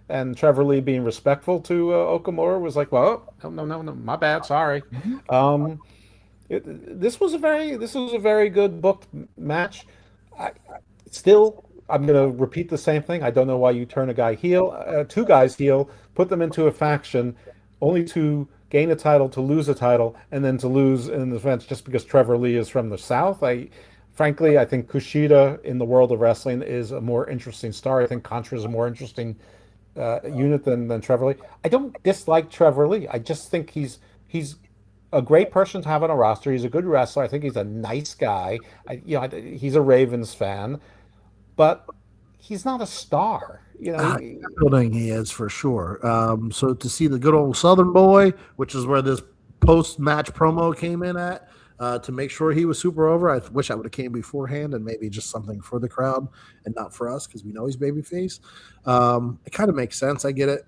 and Trevor Lee, being respectful to Okamura, was like, "Well, no, my bad, sorry." This was a very good booked match. I'm going to repeat the same thing. I don't know why you turn a guy heel, two guys heel, put them into a faction, only to gain a title, to lose a title, and then to lose in the event just because Trevor Lee is from the South. Frankly, I think Kushida in the world of wrestling is a more interesting star. I think Contra is a more interesting unit than Trevor Lee. I don't dislike Trevor Lee. I just think he's a great person to have on a roster. He's a good wrestler. I think he's a nice guy. He's a Ravens fan, but he's not a star.
Building he is for sure. So to see the good old Southern boy, which is where this post-match promo came in at, to make sure he was super over. I wish I would have came beforehand and maybe just something for the crowd and not for us because we know he's babyface. It kind of makes sense. I get it.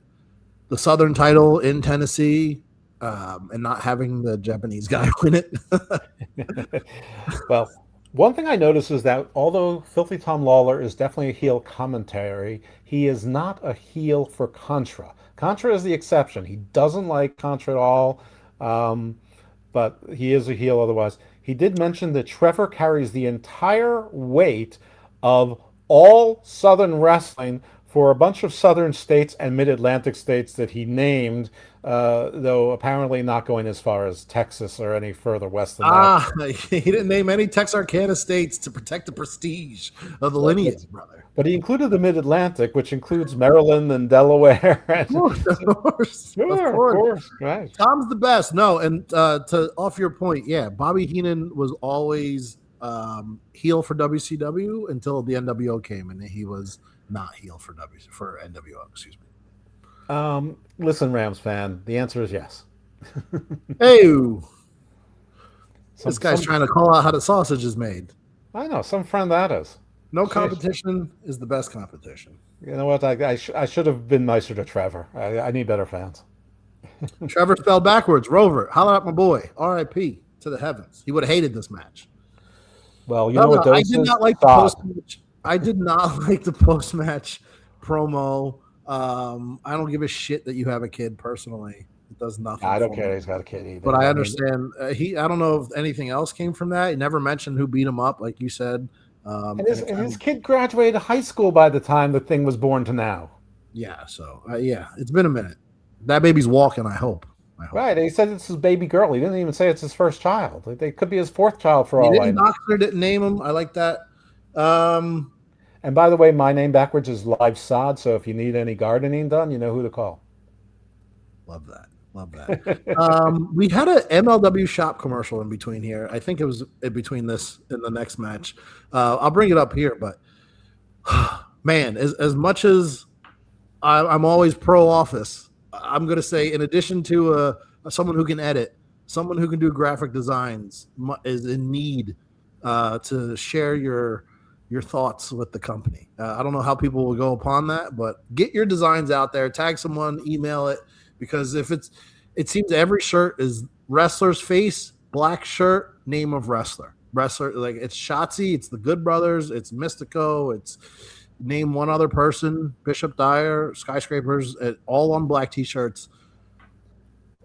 The Southern title in Tennessee and not having the Japanese guy win it.
Well, one thing I noticed is that although Filthy Tom Lawler is definitely a heel commentary, he is not a heel for Contra. Contra is the exception. He doesn't like Contra at all, but he is a heel otherwise. He did mention that Trevor carries the entire weight of all Southern wrestling for a bunch of Southern states and Mid-Atlantic states that he named, though apparently not going as far as Texas or any further west than that.
He didn't name any Texarkana states to protect the prestige of the lineage, brother.
But he included the Mid-Atlantic, which includes Maryland and Delaware.
Of course.
Of course. Right.
Tom's the best. No, and to off your point, yeah, Bobby Heenan was always heel for WCW until the NWO came, and he was not heel for NWO. Excuse me.
Listen, Rams fan, the answer is yes.
Hey, this guy's trying to call out how the sausage is made.
I know, some friend that is.
No competition is the best competition.
You know what? I should have been nicer to Trevor. I need better fans.
Trevor spelled backwards. Rover, holler at my boy. R.I.P. to the heavens. He would have hated this match.
Well, you know what?
I did not like the post-match. I did not like the post-match promo. I don't give a shit that you have a kid personally. It does nothing.
I don't care. He's got a kid either.
But I understand. I don't know if anything else came from that. He never mentioned who beat him up, like you said.
And his kid graduated high school by the time the thing was born to now.
Yeah. So it's been a minute. That baby's walking. I hope.
Right. He said it's his baby girl. He didn't even say it's his first child. They could be his fourth child for all I know.
Doctor didn't name him. I like that.
And by the way, my name backwards is Live Sod, so if you need any gardening done, you know who to call.
Love that. We had an MLW shop commercial in between here. I think it was in between this and the next match. I'll bring it up here, but man, as much as I'm always pro office, I'm going to say in addition to someone who can edit, someone who can do graphic designs is in need to share your thoughts with the company. I don't know how people will go upon that, but get your designs out there, tag someone, email it, because it seems every shirt is wrestler's face, black shirt, name of wrestler. Like it's Shotzi, it's the Good Brothers, it's Místico, it's name one other person, Bishop Dyer, Skyscrapers, all on black t-shirts,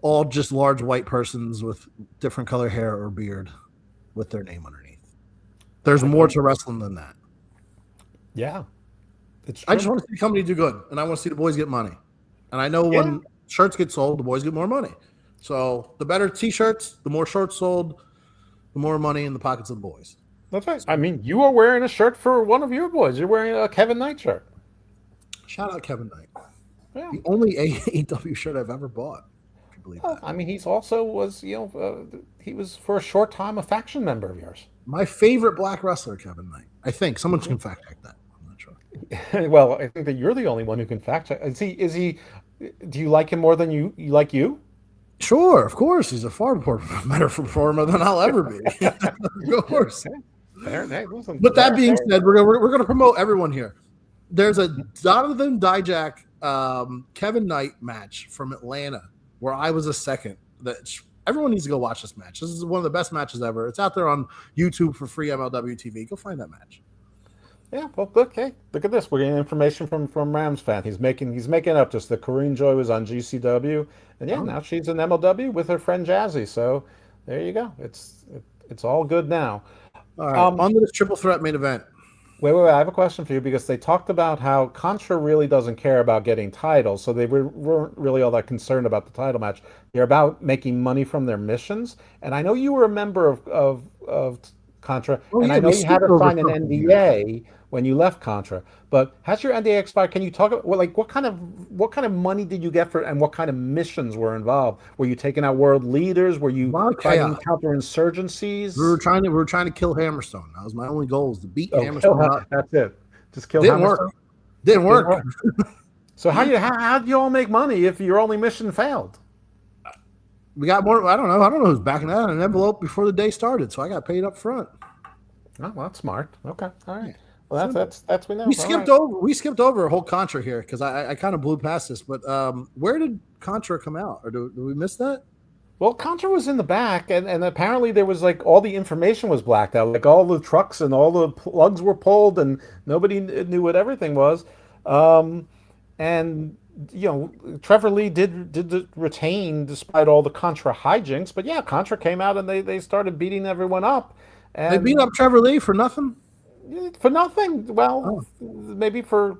all just large white persons with different color hair or beard with their name underneath. There's more to wrestling than that.
Yeah.
I just want to see the company do good, and I want to see the boys get money. And I know when shirts get sold, the boys get more money. So the better T-shirts, the more shirts sold, the more money in the pockets of the boys.
That's right. I mean, you are wearing a shirt for one of your boys. You're wearing a Kevin Knight shirt.
Shout out Kevin Knight.
Yeah.
The only AEW shirt I've ever bought. If you believe that.
I mean, he's also he was for a short time a faction member of yours.
My favorite black wrestler, Kevin Knight. I think someone can fact check that. I'm not
sure. Well, I think that you're the only one who can fact check. Is he? Do you like him more than you like you?
Sure, of course. He's a far better performer than I'll ever be. Of course.
Listen,
but that being said, we're going to promote everyone here. There's a Donovan Dijak, Kevin Knight match from Atlanta where I was a second. That everyone needs to go watch this match. This is one of the best matches ever. It's out there on YouTube for free MLW TV. Go find that match.
Yeah, well, look at this. We're getting information from Rams fan. He's making up just that Corinne Joy was on GCW, and now she's in MLW with her friend Jazzy. So there you go. It's all good now.
All right, on to this triple threat main event.
Wait. I have a question for you because they talked about how Contra really doesn't care about getting titles, so they weren't really all that concerned about the title match. They're about making money from their missions, and I know you were a member of Contra, and I know you had to sign an NDA when you left Contra. But has your NDA expired? Can you talk about what kind of money did you get for, and what kind of missions were involved? Were you taking out world leaders? Were you fighting counterinsurgencies?
We were trying to kill Hammerstone. That was my only goal, is to beat Hammerstone.
That's it. Just kill
Didn't
Hammerstone.
Didn't work.
So how did you all make money if your only mission failed?
We got more. I don't know who's backing that in an envelope before the day started, so I got paid up front.
Oh, well, that's smart. Okay, all right.
Yeah.
Well, that's we know.
We skipped over a whole Contra here because I kind of blew past this. But where did Contra come out, or do we miss that?
Well, Contra was in the back, and apparently there was like all the information was blacked out. Like all the trucks and all the plugs were pulled, and nobody knew what everything was. And Trevor Lee did retain despite all the Contra hijinks. But yeah, Contra came out and they started beating everyone up.
They beat
And
up Trevor Lee for nothing.
for nothing. Well,
Oh.
maybe for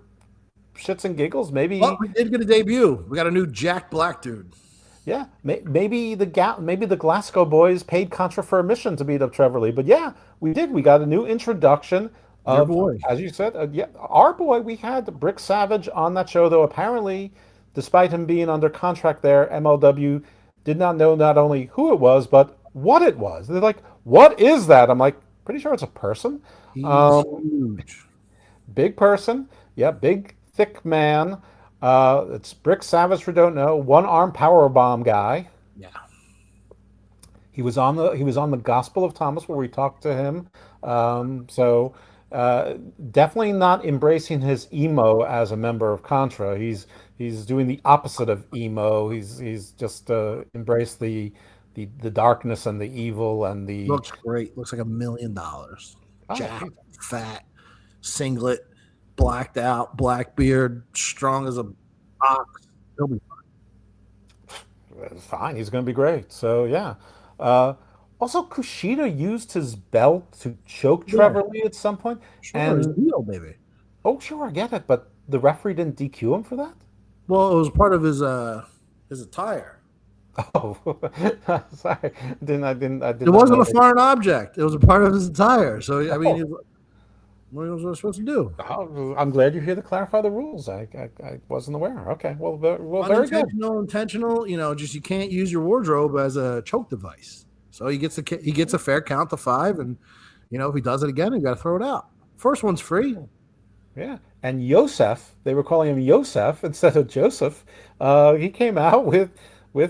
shits and giggles. Maybe
Well, we did get a debut. We got a new Jack Black dude.
yeah. Maybe the Glasgow boys paid Contra for a mission to beat up Trevor Lee. But yeah, we did. We got a new introduction
Your
of,
boy.
as you said, yeah, our boy. We had Brick Savage on that show, though. Apparently, despite him being under contract there, MLW did not know not only who it was but what it was. They're like, "What is that?" I'm like, pretty sure it's a person.
He's huge.
Big person, yeah, big thick man. It's Brick Savage for don't know. One arm power bomb guy.
Yeah.
He was on the Gospel of Thomas where we talked to him. So definitely not embracing his emo as a member of Contra. He's doing the opposite of emo. He's just embraced the darkness and the evil and the
Looks great. Looks like $1 million. Jack, fat, singlet, blacked out, black beard, strong as a ox. He'll be
fine. He's going to be great. So yeah. Also, Kushida used his belt to choke Trevor Lee at some point.
sure as deal, baby.
Oh, sure, I get it, but the referee didn't DQ him for that.
Well, it was part of his attire.
Oh, sorry. I didn't.
It wasn't a foreign object. It was a part of his attire. So I mean, what was I supposed to do?
Oh, I'm glad you're here to clarify the rules. I wasn't aware. Okay, well, very good.
Unintentional, intentional. Just you can't use your wardrobe as a choke device. So he gets a fair count to 5, and if he does it again, you got to throw it out. First one's free.
Yeah, and Yosef, they were calling him Yosef instead of Joseph. He came out with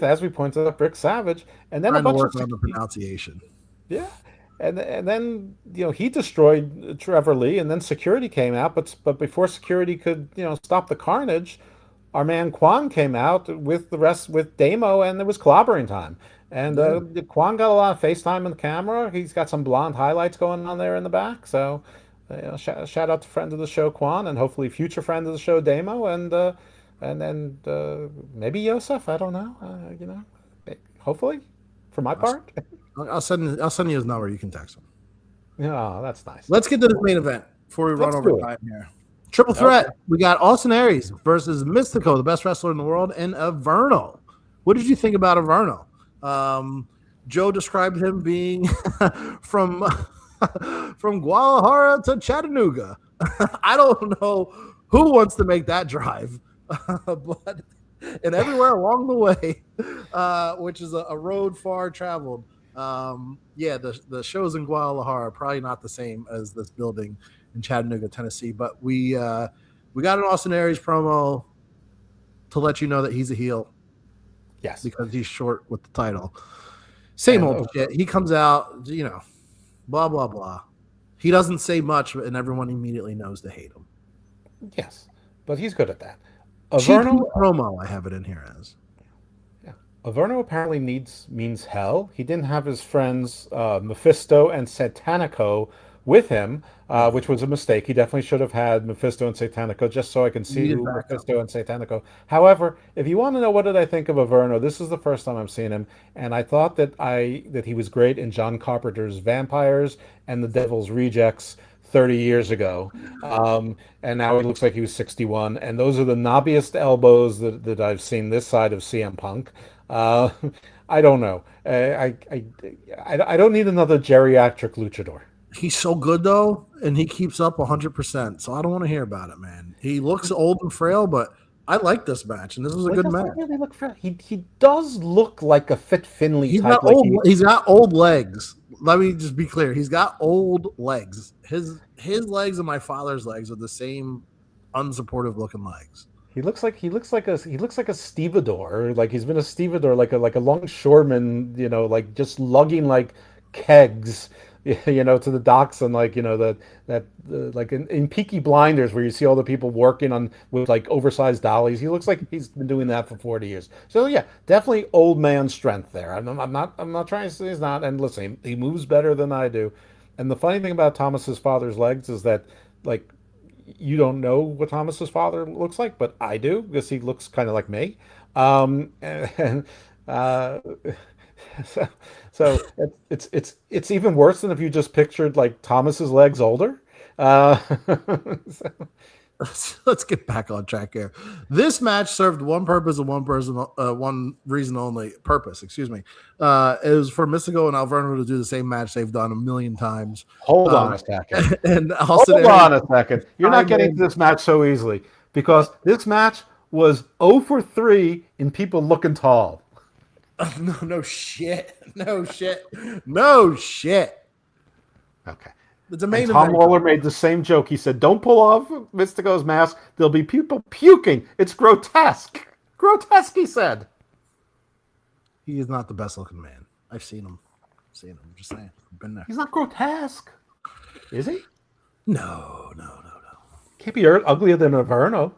as we pointed out, Brick Savage, and then
Trying
a bunch
to work
of
on the pronunciation.
yeah. And then he destroyed Trevor Lee, and then security came out. But before security could stop the carnage, our man Quan came out with the rest with Damo, and there was clobbering time. And Quan got a lot of FaceTime on the camera. He's got some blonde highlights going on there in the back. So shout out to friend of the show Quan, and hopefully future friend of the show Damo, and then maybe Yosef. I don't know. Hopefully, for my part.
I'll send you his number. You can text him.
Yeah, that's nice.
Let's get to this main event before we run over time here. Triple threat.
Okay.
We got Austin Aries versus Místico, the best wrestler in the world, and Averno. What did you think about Averno? Joe described him being from Guadalajara to Chattanooga. I don't know who wants to make that drive, but and everywhere along the way, which is a road far traveled. The shows in Guadalajara are probably not the same as this building in Chattanooga, Tennessee. But we got an Austin Aries promo to let you know that he's a heel.
Yes,
because he's short with the title. Same old shit. He comes out, blah blah blah. He doesn't say much, and everyone immediately knows to hate him.
Yes, but he's good at that.
Averno promo, I have it in here as.
Yeah, Averno apparently means hell. He didn't have his friends Mephisto and Satanico with him, which was a mistake. He definitely should have had Mephisto and Satanico just so I can see who Mephisto and Satanico. However, if you want to know what did I think of Averno, this is the first time I've seen him, and I thought that he was great in John Carpenter's Vampires and The Devil's Rejects 30 years ago, and now he looks like he was 61, and those are the knobbiest elbows that I've seen this side of CM Punk. I don't know. I don't need another geriatric luchador.
He's so good though, and he keeps up 100%. So I don't want to hear about it, man. He looks old and frail, but I like this match, and this is a good match.
Really look frail. He does look like a Fit Finley
he's
type.
He's got old legs. Let me just be clear. He's got old legs. His legs and my father's legs are the same unsupportive looking legs.
He looks like a stevedore. Like he's been a stevedore, like a longshoreman, like just lugging like kegs, to the docks, and like like in Peaky Blinders where you see all the people working on with like oversized dollies. He looks like he's been doing that for 40 years. So yeah, definitely old man strength there. I'm not trying to say he's not. And listen, he moves better than I do. And the funny thing about Thomas's father's legs is that like you don't know what Thomas's father looks like, but I do because he looks kind of like me. And uh, so, so it's even worse than if you just pictured like Thomas's legs older. Uh, so-
Let's get back on track here. This match served one purpose and one reason only. Purpose, excuse me. It was for Místico and Averno to do the same match they've done a million times.
Hold on a second.
And
Hold on a second. You're not getting to this match so easily because this match was 0 for 3 in people looking tall.
No shit. No shit. No shit.
Okay.
It's a main
And Tom
event.
Lawler made the same joke. He said, "Don't pull off Mystico's mask. There'll be people puking. It's grotesque." Grotesque, he said.
He is not the best looking man. I've seen him. Just saying. I've been there.
He's not grotesque, is he?
No.
Can't be uglier than Averno.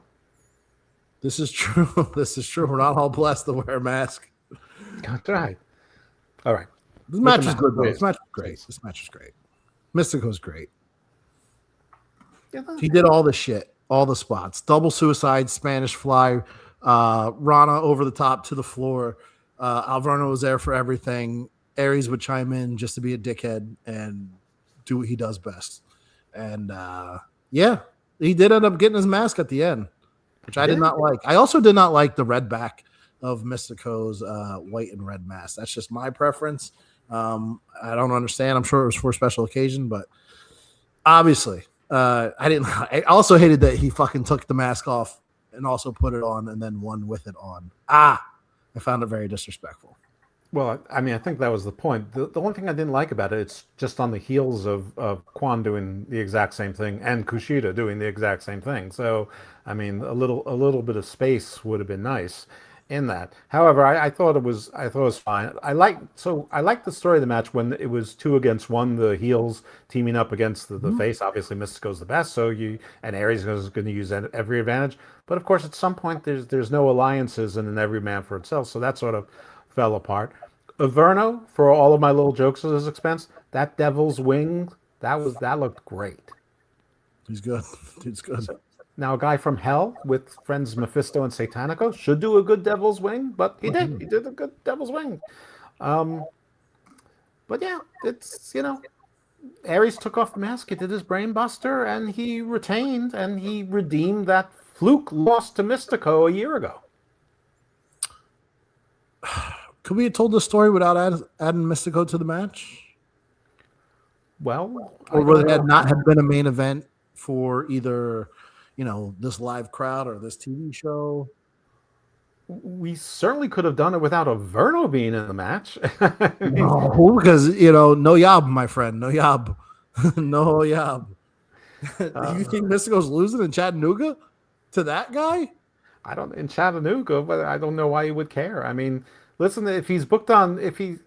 This is true. This is true. We're not all blessed to wear a mask.
That's right. All right.
This match was good, though.
Please.
This match was great. This match was great. Mystico's great.
Yeah,
He did all the shit, all the spots. Double suicide, Spanish fly, Rana over the top to the floor. Averno was there for everything. Aries would chime in just to be a dickhead and do what he does best. And yeah, he did end up getting his mask at the end, which I did not like. I also did not like the red back of Mystico's white and red mask. That's just my preference. I don't understand. I'm sure it was for a special occasion, but obviously, I didn't. I also hated that he fucking took the mask off and also put it on and then won with it on. I found it very disrespectful.
Well, I mean, I think that was the point. The only thing I didn't like about it, it's just on the heels of Quan doing the exact same thing and Kushida doing the exact same thing. So, I mean, a little bit of space would have been nice in that. However, I thought it was fine. I liked the story of the match when it was 2 against 1, the heels teaming up against the face. Obviously, Mystico's the best, so and Aries is going to use every advantage. But of course, at some point, there's no alliances and an every man for itself. So that sort of fell apart. Averno, for all of my little jokes at his expense, that Devil's Wing, that looked great.
He's good. Dude's good.
Now, a guy from Hell with friends Mephisto and Satanico should do a good Devil's Wing, but he did. He did a good Devil's Wing. But yeah, it's, Aries took off the mask, he did his brain buster, and he retained, and he redeemed that fluke loss to Místico a year ago.
Could we have told the story without adding Místico to the match?
Well,
or would it not have been a main event for either, this live crowd or this TV show?
We certainly could have done it without Averno being in the match.
No, because, no yob, my friend. No yob. No yob. You think Mystico's losing in Chattanooga to that guy?
In Chattanooga, but I don't know why he would care. I mean, listen, if he's booked on AEW,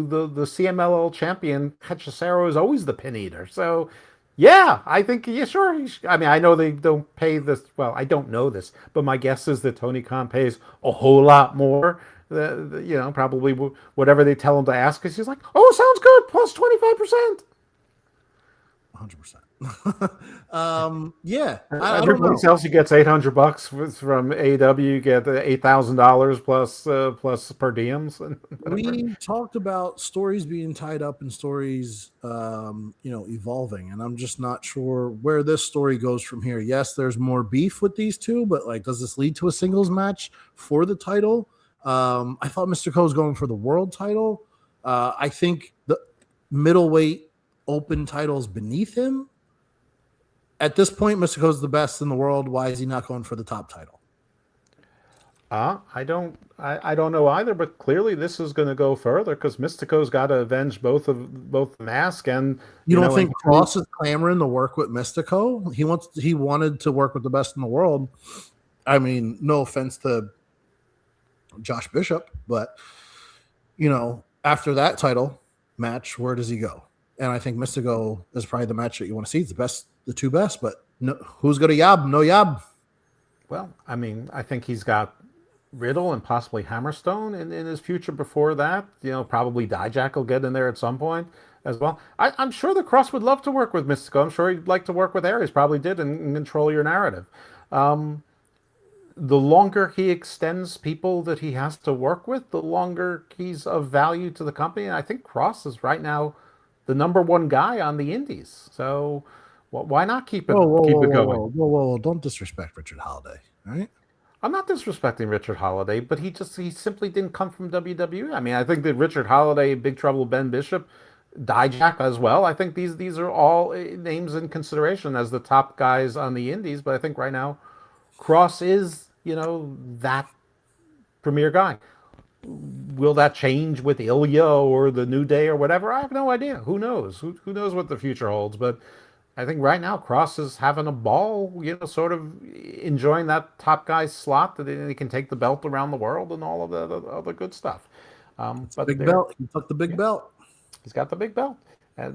the CMLL champion Hechicero is always the pin eater. So, yeah, I think sure. I mean, I know they don't pay this. Well, I don't know this, but my guess is that Tony Khan pays a whole lot more. Probably whatever they tell him to ask, because he's like, "Oh, sounds good, plus 25%."
100%. Yeah.
Everybody else, he gets $800 from AEW. You get $8,000 plus per diems.
We talked about stories being tied up and stories, evolving, and I'm just not sure where this story goes from here. Yes, there's more beef with these two, but does this lead to a singles match for the title? I thought Mr. Coe was going for the world title. I think the middleweight open titles beneath him. At this point, Místico's the best in the world. Why is he not going for the top title?
I don't know either, but clearly this is going to go further because Mystico's got to avenge both the mask and
You don't
and
think Kross is clamoring to work with Místico? He wanted to work with the best in the world. I mean, no offense to Josh Bishop, but after that title match, where does he go? And I think Místico is probably the match that you want to see. It's the two best, but no, who's going to yob? No yob.
Well, I mean, I think he's got Riddle and possibly Hammerstone in his future before that. Probably Dijak will get in there at some point as well. I'm sure the Kross would love to work with Místico. I'm sure he'd like to work with Aries. Probably did and control your narrative. The longer he extends people that he has to work with, the longer he's of value to the company. And I think Kross is right now the number one guy on the indies. So why not keep it going?
Whoa. Don't disrespect Richard Holiday. All right.
I'm not disrespecting Richard Holiday, but he simply didn't come from WWE. I mean, I think that Richard Holiday, Big Trouble, Ben Bishop, Dijak as well. I think these are all names in consideration as the top guys on the indies. But I think right now, Kross is that premier guy. Will that change with Ilya or the New Day or whatever? I have no idea. Who knows? Who knows what the future holds? But I think right now Kross is having a ball, sort of enjoying that top guy's slot that he can take the belt around the world and all of the other good stuff.
But big belt. He took the big belt.
He's got the big belt.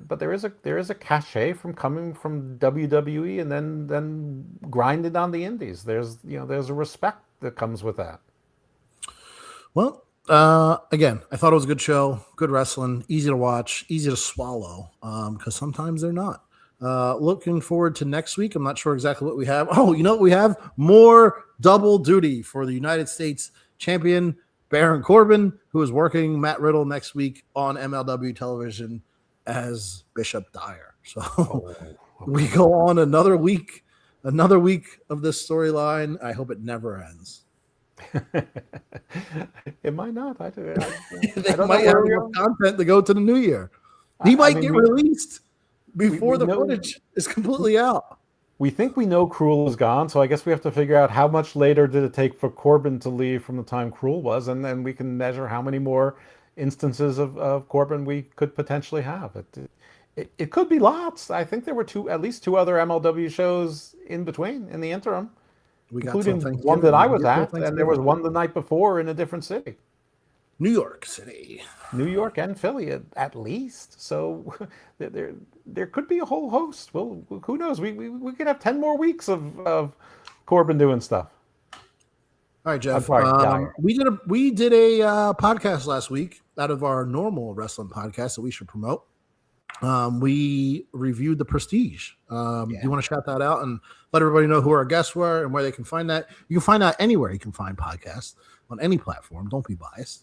But there is a cachet from coming from WWE and then grinding on the indies. There's a respect that comes with that.
Well, again, I thought it was a good show, good wrestling, easy to watch, easy to swallow, because sometimes they're not. Looking forward to next week. I'm not sure exactly what we have. Oh, you know what we have? More double duty for the United States champion, Baron Corbin, who is working Matt Riddle next week on MLW television as Bishop Dyer. So we go on another week of this storyline. I hope it never ends.
It might not. I
don't might have enough content to go to the new year. He might get released before the footage is completely out.
We think we know Cruel is gone, so I guess we have to figure out how much later did it take for Corbin to leave from the time Cruel was, and then we can measure how many more instances of Corbin we could potentially have. It could be lots. I think there were at least two other MLW shows in between, in the interim, including one that I was at, and there was one the night before in a different city.
New York City.
New York and Philly at least. So there could be a whole host. Well, who knows? We could have 10 more weeks of Corbin doing stuff.
All right, Jeff. We did a podcast last week out of our normal wrestling podcast that we should promote. We reviewed The Prestige. Do you want to shout that out and let everybody know who our guests were and where they can find that? You can find that anywhere you can find podcasts on any platform. Don't be biased.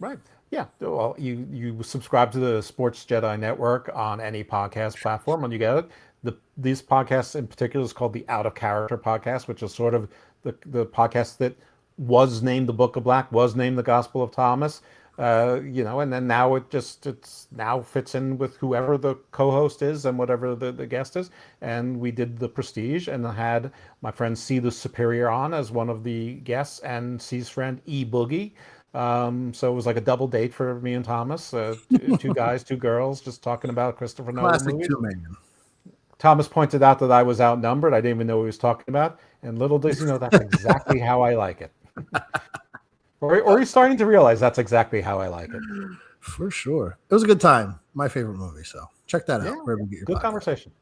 Right. Yeah. Well, you subscribe to the Sports Jedi Network on any podcast platform and you get it. These podcasts in particular is called the Out of Character podcast, which is sort of the podcast that was named the Book of Black, was named the Gospel of Thomas, and then now it's now fits in with whoever the co-host is and whatever the guest is. And we did The Prestige and had my friend C the Superior on as one of the guests and C's friend E Boogie. So it was like a double date for me and Thomas, two guys, two girls, just talking about Christopher Nolan movies.
Two-man.
Thomas pointed out that I was outnumbered. I didn't even know what he was talking about. And little does he know that's exactly how I like it. Or he's starting to realize that's exactly how I like it.
For sure. It was a good time. My favorite movie. So check that out. Wherever you get your
good
podcast.
Conversation.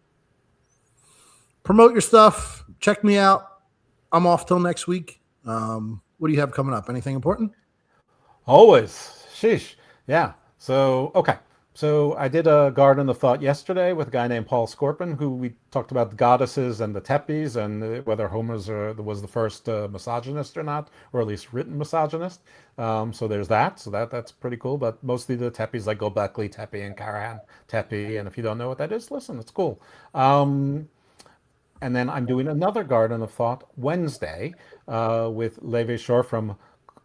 Promote your stuff. Check me out. I'm off till next week. What do you have coming up? Anything important?
Always. Sheesh. Yeah. So, okay. So I did a Garden of Thought yesterday with a guy named Paul Scorpion, who we talked about the goddesses and the tepes and whether Homer was the first misogynist or not, or at least written misogynist. So there's that. So that's pretty cool. But mostly the tepes like Gobekli Tepe and Karahan Tepe. And if you don't know what that is, listen, it's cool. And then I'm doing another Garden of Thought Wednesday with Levi Shore from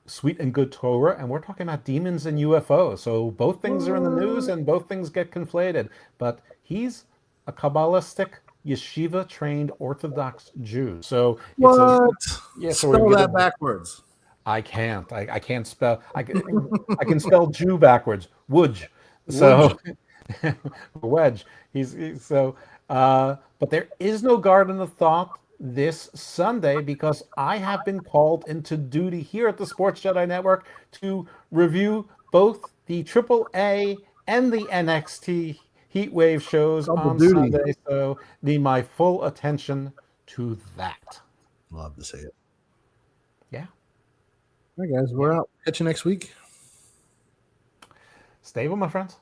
Sweet and Good Torah, and we're talking about demons and UFOs. So both things are in the news and both things get conflated. But he's a Kabbalistic yeshiva-trained Orthodox Jew. So
what?
So
spell that backwards.
I can't. I can't spell. I can spell Jew backwards. Wudge.
Would
So wedge. So. But there is no Garden of Thought this Sunday because I have been called into duty here at the Sports Jedi Network to review both the AAA and the NXT Heatwave shows
Double
on
duty.
Sunday. So need my full attention to that.
Love to see it.
Yeah.
All right, guys, we're out. Catch you next week.
Stay well, my friends.